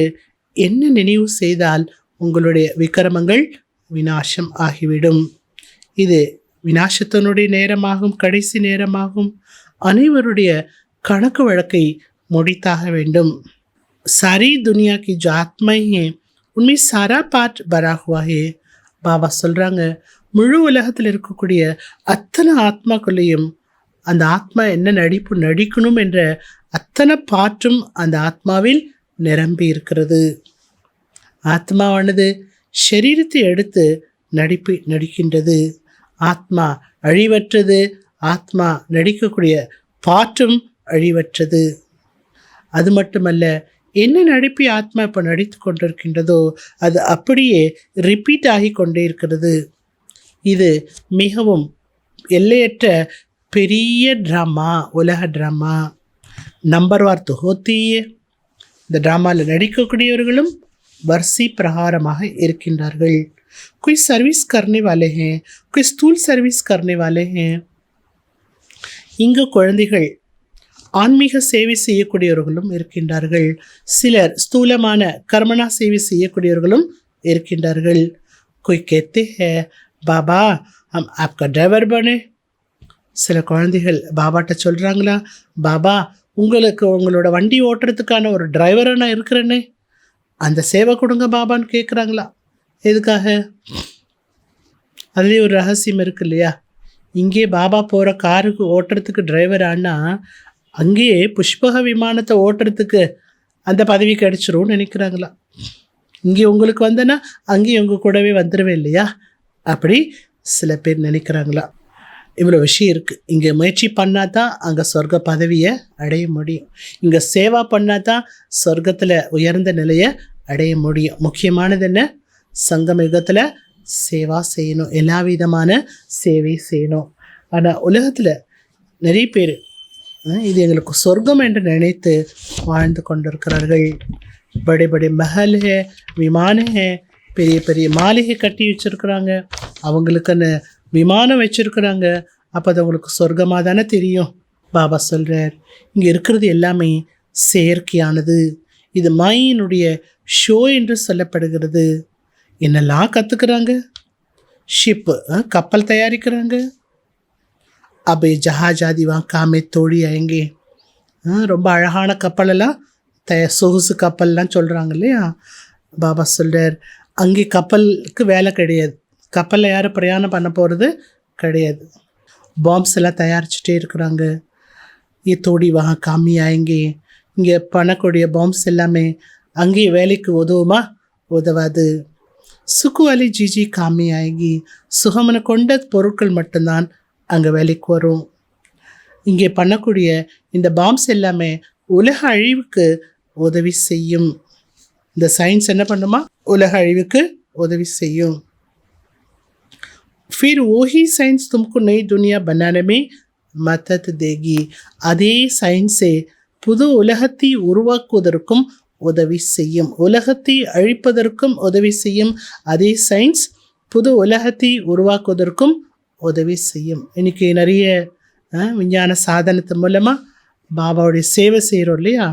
S2: என்ன நினைவு செய்தால் உங்களுடைய விக்கிரமங்கள் விநாசம் ஆகிவிடும். இது விநாசத்தினுடைய நேரமாகும், கடைசி நேரமாகும். அனைவருடைய கணக்கு வழக்கை முடித்தாக வேண்டும். सारी दुनिया की जो आत्माएं हैं उनमें सारा पार्ट भरा हुआ है. பாபா சொல்கிறாங்க, முழு உலகத்தில் இருக்கக்கூடிய அத்தனை ஆத்மாக்குள்ளேயும் அந்த ஆத்மா என்ன நடிப்பு நடிக்கணும் என்ற அத்தனை பாற்றும் அந்த ஆத்மாவில் நிரம்பி இருக்கிறது. ஆத்மாவானது சரீரத்தை எடுத்து நடிக்கின்றது. ஆத்மா அழிவற்றது. ஆத்மா நடிக்கக்கூடிய பாற்றும் அழிவற்றது. அது மட்டுமல்ல, என்ன நடிப்பை ஆத்மா இப்போ நடித்து கொண்டிருக்கின்றதோ அது அப்படியே ரிப்பீட் ஆகி கொண்டே இருக்கிறது. இது மிகவும் எல்லையற்ற பெரிய ட்ராமா, உலக ட்ராமா. நம்பர் வார்த்து ஹோத்தியே. இந்த ட்ராமாவில் நடிக்கக்கூடியவர்களும் வரிசை பிரகாரமாக இருக்கின்றார்கள். कोई सर्विस करने वाले हैं, कोई स्थूल सर्विस करने वाले हैं. இங்கு குழந்தைகள் ஆன்மீக சேவை செய்யக்கூடியவர்களும் இருக்கின்றார்கள். சிலர் ஸ்தூலமான கர்மனா சேவை செய்யக்கூடியவர்களும் இருக்கின்றார்கள். कोई कहते हैं பாபா हम आपका ड्राइवर बने. சில குழந்தைகள் பாபாட்ட சொல்கிறாங்களா, பாபா உங்களுக்கு உங்களோட வண்டி ஓட்டுறதுக்கான ஒரு டிரைவராக நான் இருக்கிறேனே, அந்த சேவை கொடுங்க பாபான்னு கேட்குறாங்களா. எதுக்காக? அதுலேயே ஒரு ரகசியம் இருக்கு இல்லையா. இங்கே பாபா போகிற காருக்கு ஓட்டுறதுக்கு டிரைவர் ஆனால் அங்கேயே புஷ்பக விமானத்தை ஓட்டுறதுக்கு அந்த பதவி கிடைச்சிரும்னு நினைக்கிறாங்களா. இங்கே உங்களுக்கு வந்தேன்னா அங்கேயும் உங்கள் கூடவே வந்துடுவேன் இல்லையா, அப்படி சில பேர் நினைக்கிறாங்களா. இவ்வளோ விஷயம் இருக்குது. இங்கே முயற்சி பண்ணால் தான் அங்கே சொர்க்க பதவியை அடைய முடியும். இங்கே சேவா பண்ணால் தான் சொர்க்கத்தில் உயர்ந்த நிலையை அடைய முடியும். முக்கியமானது என்ன? சங்கம் யுகத்தில் சேவா செய்யணும், எல்லா விதமான சேவை செய்யணும். ஆனால் உலகத்தில் நிறைய பேர் இது எங்களுக்கு சொர்க்கம் என்று நினைத்து வாழ்ந்து கொண்டிருக்கிறார்கள். படை படை மஹல் ஹே, விமான ஹே, பெரிய பெரிய மாளிகை கட்டி வச்சுருக்குறாங்க, அவங்களுக்குன்னு விமானம் வச்சுருக்குறாங்க. அப்போ அது அவங்களுக்கு சொர்க்கமாக தானே தெரியும். பாபா சொல்கிறார், இங்கே இருக்கிறது எல்லாமே செயற்கையானது. இது மாயினுடைய ஷோ என்று சொல்லப்படுகிறது. என்னெல்லாம் கற்றுக்குறாங்க. ஷிப்பு, கப்பல் தயாரிக்கிறாங்க. அப்போ ஜஹாஜாதி காமே தோழி ஆயங்கே, ரொம்ப அழகான கப்பலெல்லாம் சொகுசு கப்பல்லாம் சொல்கிறாங்க இல்லையா. பாபா சொல்கிறார், அங்கே கப்பலுக்கு வேலை கிடையாது. கப்பலில் யாரும் பிரயாணம் பண்ண போகிறது கிடையாது. பாம்ஸ் எல்லாம் தயாரிச்சுட்டே இருக்கிறாங்க. ये தோடி வகா காமி ஆயங்கே. இங்கே பண்ணக்கூடிய பாம்ஸ் எல்லாமே அங்கேயே வேலைக்கு உதவுமா? உதவாது. சுக்குவாலி ஜிஜி காமி ஆயங்கி. சுகமனை கொண்ட பொருட்கள் மட்டும்தான் அங்கே வேலைக்கு வரும். இங்கே பண்ணக்கூடிய இந்த பாம்ஸ் எல்லாமே உலக அழிவுக்கு உதவி செய்யும். இந்த சயின்ஸ் என்ன பண்ணுமா? உலக அழிவுக்கு உதவி செய்யும். फिर वही साइंस तुमको नई दुनिया बनाने में मदद देगी. அதே சயின்ஸை புது உலகத்தை உருவாக்குவதற்கும் உதவி செய்யும். உலகத்தை அழிப்பதற்கும் உதவி செய்யும். அதே சயின்ஸ் புது உலகத்தை உருவாக்குவதற்கும் உதவி செய்யும். இன்றைக்கி நிறைய விஞ்ஞான சாதனத்து மூலமாக பாபாவுடைய சேவை செய்கிறோம் இல்லையா,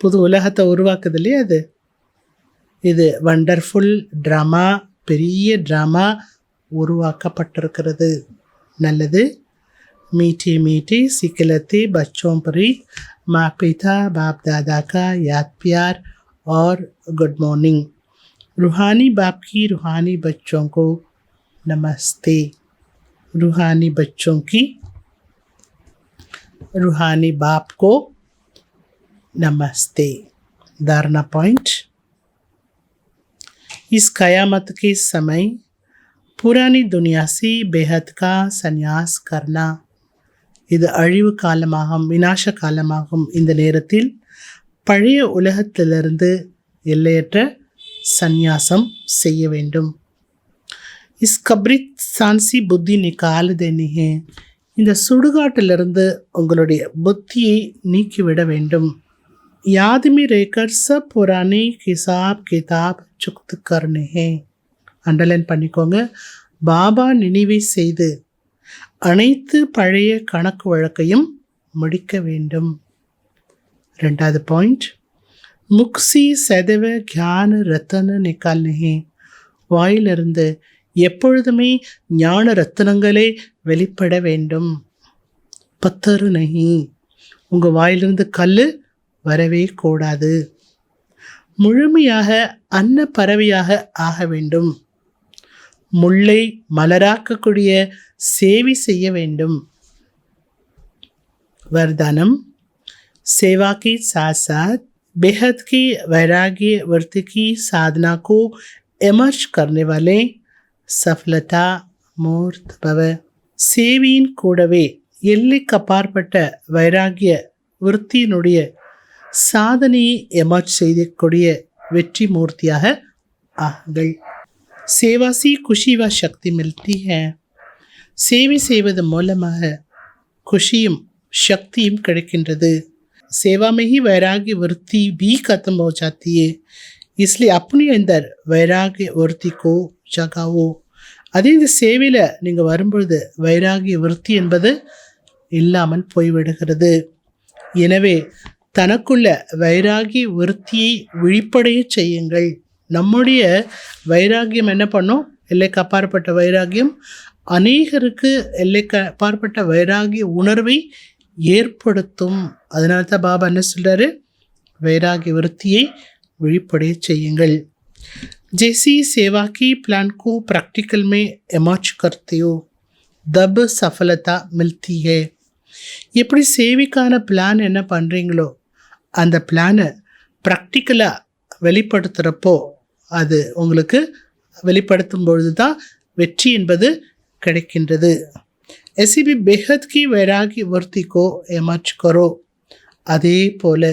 S2: புது உலகத்தை உருவாக்குது இல்லையா. இது வண்டர்ஃபுல் ட்ராமா, பெரிய ட்ராமா உருவாக்கப்பட்டிருக்கிறது. நல்லது. मीठी मीठी सिकलते बच्चों पर माँ पिता बाप दादा का याद प्यार और गुड मॉर्निंग. रूहानी बाप की रूहानी बच्चों को नमस्ते. रूहानी बच्चों की रूहानी बाप को नमस्ते. धारणा पॉइंट. इस कयामत के समय पुरानी दुनिया से बेहद का संन्यास करना. இது அழிவு காலமாகும், விநாச காலமாகும். இந்த நேரத்தில் பழைய உலகத்திலிருந்து எல்லையற்ற சந்நியாசம் செய்ய வேண்டும். इस कब्रिस्तान सी बुद्धि निकाल देनी है. இந்த சுடுகாட்டிலிருந்து உங்களுடைய புத்தியை நீக்கிவிட வேண்டும். யாதுமி ரேக்கர் சப் புராணி கிசாப் கிதாப் சுக்து கர்னே ஹே. அண்டர்லைன் பண்ணிக்கோங்க. பாபா நினைவை செய்து அனைத்து பழைய கணக்கு வழக்கையும் முடிக்க வேண்டும். 2வது பாயிண்ட், முக்சி சதவ கியான ரத்தன நிக்கால்னே. வாயிலிருந்து எப்பொழுதுமே ஞான ரத்தனங்களே வெளிப்பட வேண்டும். பத்தரு நகி, உங்கள் வாயிலிருந்து கல் வரவே கூடாது. முழுமையாக அன்ன பறவையாக ஆக வேண்டும். முல்லை மலராக்கக்கூடிய சேவை செய்ய வேண்டும். वरदानम, सेवा के साथ साथ बेहद की वैराग्य वृत्ति की साधना को इमर्ज करने वाले सफलता मूर्त भव. சேவியின் கூடவே எல்லைக்கு அப்பாற்பட்ட வைராகிய விருத்தியினுடைய சாதனையை எமர்ஜ் செய்யக்கூடிய வெற்றி மூர்த்தியாக ஆகுங்கள். சேவா சி குஷி வ சக்தி மில்தி है. சேவை செய்வது மூலமாக குஷியும் शक्तिயும் கிடைக்கின்றது. सेवा में ही वैराग्य वृत्ति भी खत्म हो जाती है. इसलिए अपने अंदर वैराग्य वृत्ति को जगाओ. அதே இந்த சேவையில் நீங்கள் வரும்பொழுது வைராகிய விருத்தி என்பது இல்லாமல் போய்விடுகிறது. எனவே தனக்குள்ள வைராகிய விருத்தியை விழிப்படைய செய்யுங்கள். நம்முடைய வைராகியம் என்ன பண்ணும்? எல்லைக்கு அப்பாற்பட்ட வைராகியம் அநேகருக்கு எல்லைக்கு அப்பாற்பட்ட வைராகிய உணர்வை ஏற்படுத்தும். அதனால தான் பாபா என்ன சொல்கிறாரு? வைராகிய விருத்தியை விழிப்படைய செய்யுங்கள். जैसी सेवा की प्लान को प्रैक्टिकल में इमर्ज करते हो तब सफलता मिलती है. எப்படி சேவைக்கான பிளான் என்ன பண்ணுறீங்களோ அந்த பிளானை ப்ராக்டிக்கலாக வெளிப்படுத்துகிறப்போ அது உங்களுக்கு வெளிப்படுத்தும் பொழுது தான் வெற்றி என்பது கிடைக்கின்றது. ऐसी भी बेहद की वैराग्य वृत्ति को इमर्ज करो. அதே போல்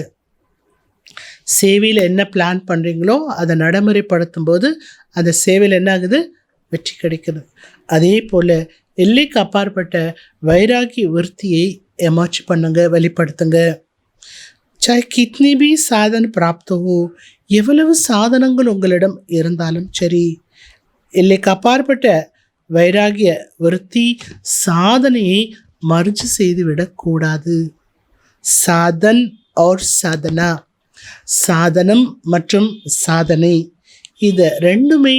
S2: சேவையில் என்ன பிளான் பண்ணுறீங்களோ அதை நடைமுறைப்படுத்தும் போது அந்த சேவையில் என்ன ஆகுது? வெற்றி கிடைக்குது. அதே போல் எல்லைக்கு அப்பாற்பட்ட வைராகிய விருத்தியை எமர்ஜ் பண்ணுங்க, வெளிப்படுத்துங்க. சாहे कितनी भी साधन प्राप्त हो, எவ்வளவு சாதனங்கள் உங்களிடம் இருந்தாலும் சரி, எல்லைக்கு அப்பாற்பட்ட வைராகிய விருத்தி சாதனையை மர்ஜ் செய்து விடக்கூடாது. சாதன் और சாதனா, சாதனம் மற்றும் சாதனை, இது ரெண்டுமே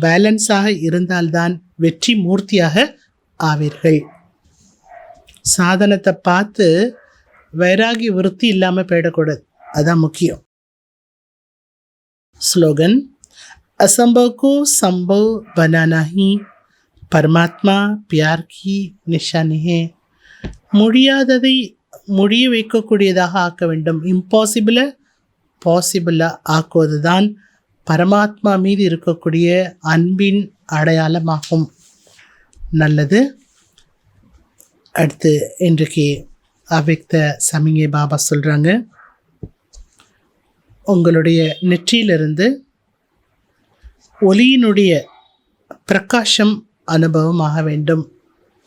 S2: பேலன்ஸாக இருந்தால்தான் வெற்றி மூர்த்தியாக ஆவீர்கள். சாதனத்தை பார்த்து வைராகிய விருத்தி இல்லாமல் போயிடக்கூடாது, அதான் முக்கியம். ஸ்லோகன், असंभव को संभव बनाना ही परमात्मा प्यार की निशानी है. முடியாததை முடிய வைக்கக்கூடியதாக ஆக்க வேண்டும். இம்பாசிபிளை பாசிபிளாக ஆக்குவது தான் பரமாத்மா மீது இருக்கக்கூடிய அன்பின் அடையாளமாகும். நல்லது. அடுத்து இன்றைக்கு அவ்யக்த சமிகை பாபா சொல்கிறாங்க, உங்களுடைய நெற்றியிலிருந்து ஒளியினுடைய பிரகாசம் அனுபவமாக வேண்டும்.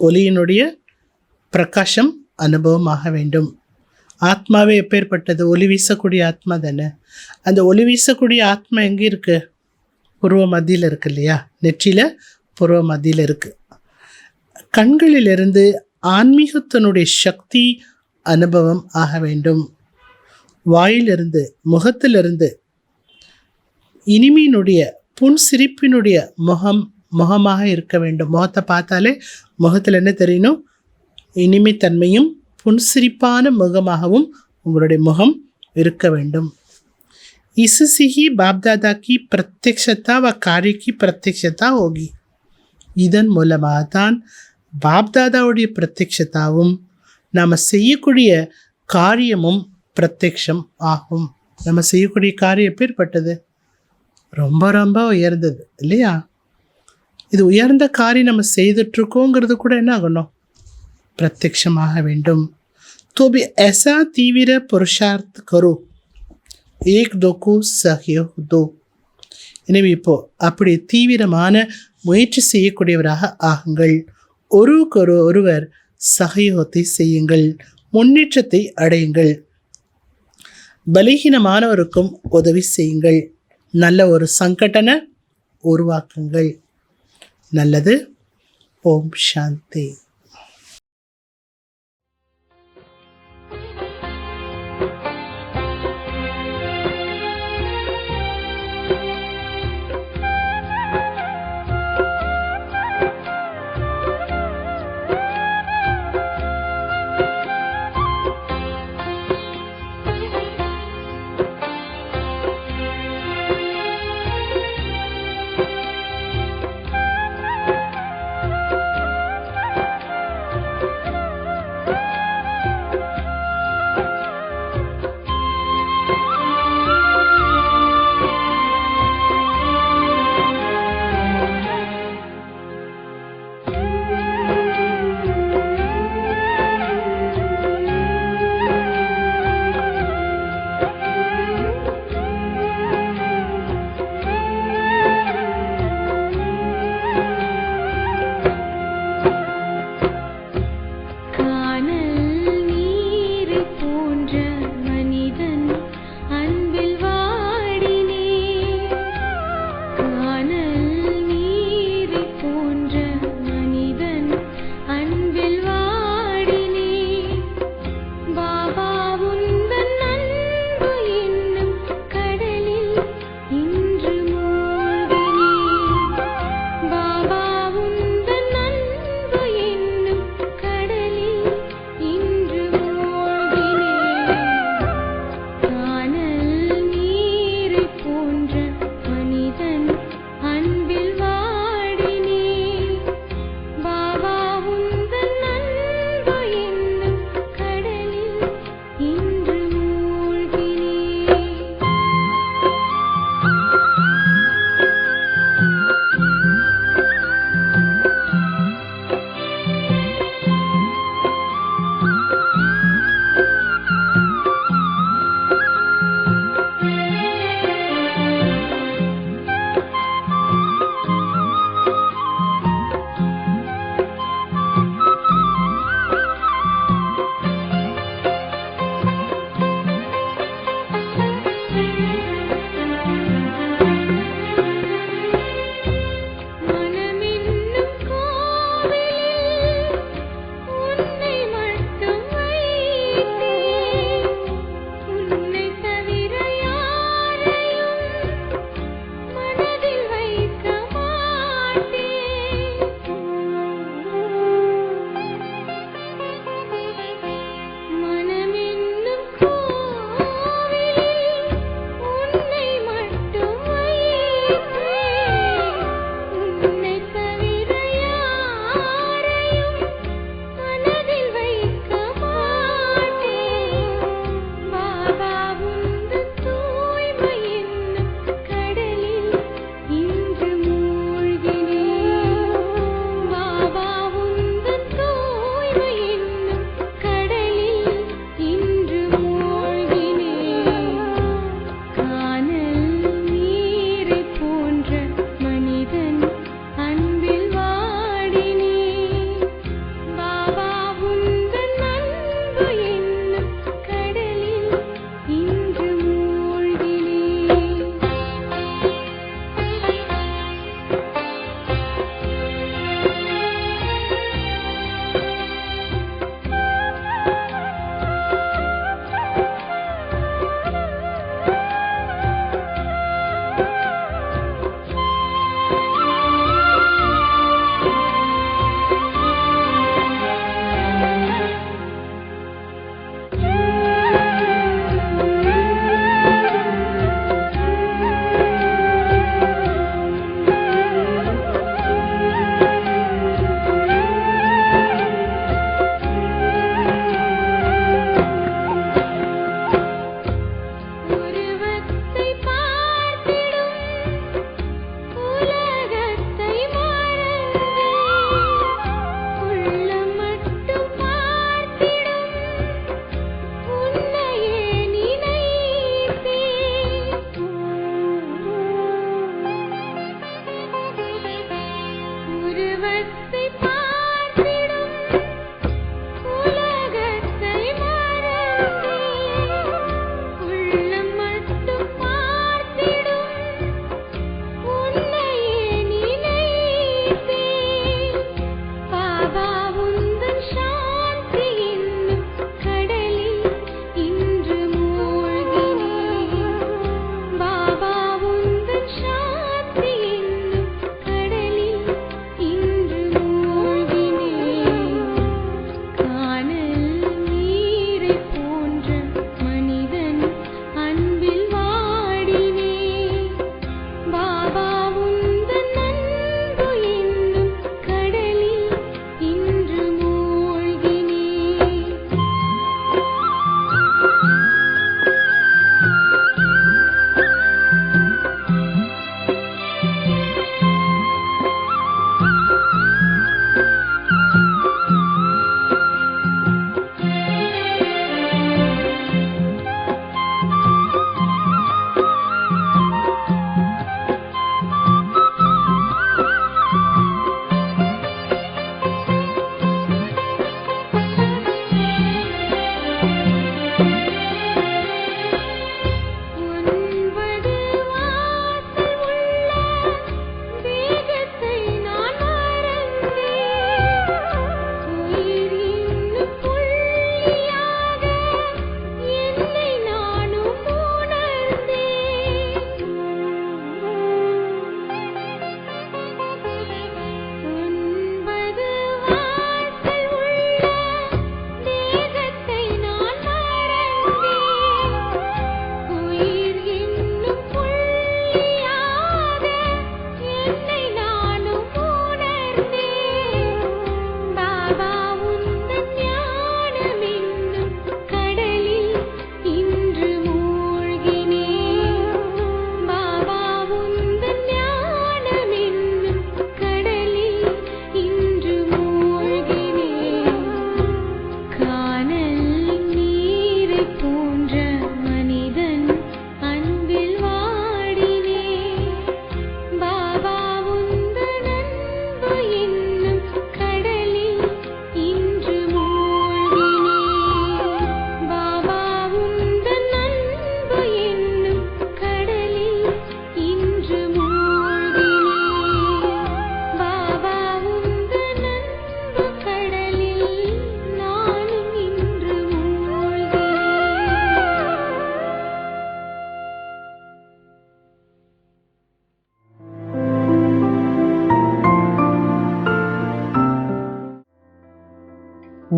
S2: ஒளியினுடைய பிரகாசம் அனுபவமாக வேண்டும். ஆத்மாவே எப்பேற்பட்டது? ஒளி வீசக்கூடிய ஆத்மா தானே. அந்த ஒளி வீசக்கூடிய ஆத்மா எங்கே இருக்குது? புருவ மத்தியில் இருக்கு இல்லையா? நெற்றியில் புருவ மத்தியில் இருக்குது. கண்களிலிருந்து ஆன்மீகத்தினுடைய சக்தி அனுபவம் ஆக வேண்டும். வாயிலிருந்து, முகத்திலிருந்து இனிமையினுடைய புன்சிரிப்பினுடைய முகமாக இருக்க வேண்டும். முகத்தை பார்த்தாலே முகத்தில் என்ன தெரியணும்? இனிமைத்தன்மையும் புன்சிரிப்பான முகமாகவும் உங்களுடைய முகம் இருக்க வேண்டும். इससे ही बाप दादा की प्रत्यक्षता व कार्य की प्रत्यक्षता होगी. இதன் மூலமாக தான் பாப் தாதாவுடைய பிரத்யக்ஷதாவும் நாம் செய்யக்கூடிய காரியமும் பிரத்யக்ஷம் ஆகும். நம்ம செய்யக்கூடிய காரியம் எப்பேற்பட்டது? ரொம்ப ரொம்ப உயர்ந்தது இல்லையா? இது உயர்ந்த காரியம் நம்ம செய்துட்ருக்கோங்கிறது கூட என்ன ஆகணும்? प्रत्यक्षமாக வேண்டும். तो भी ऐसा तीव्र पुरुषार्थ करो, एक दो को सहयोग दो. எனவே இப்போ அப்படி தீவிரமான முயற்சி செய்யக்கூடியவராக ஆகுங்கள். ஒருவர் சகயோகத்தை செய்யுங்கள். முன்னேற்றத்தை அடையுங்கள். பலகீனமானவருக்கும் உதவி செய்யுங்கள். நல்ல ஒரு சங்கடனை உருவாக்குங்கள். நல்லது. ஓம் சாந்தி.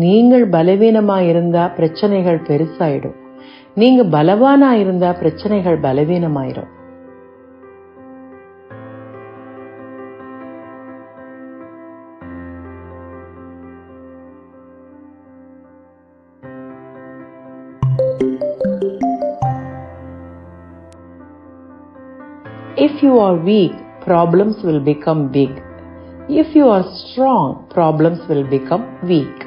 S3: நீங்கள் பலவீனமா இருந்தா பிரச்சனைகள் பெருசாயிடும். நீங்க பலவானா இருந்தா பிரச்சனைகள் பலவீனமாயிரும். If you are weak, problems will become big. If you are strong, problems will become weak.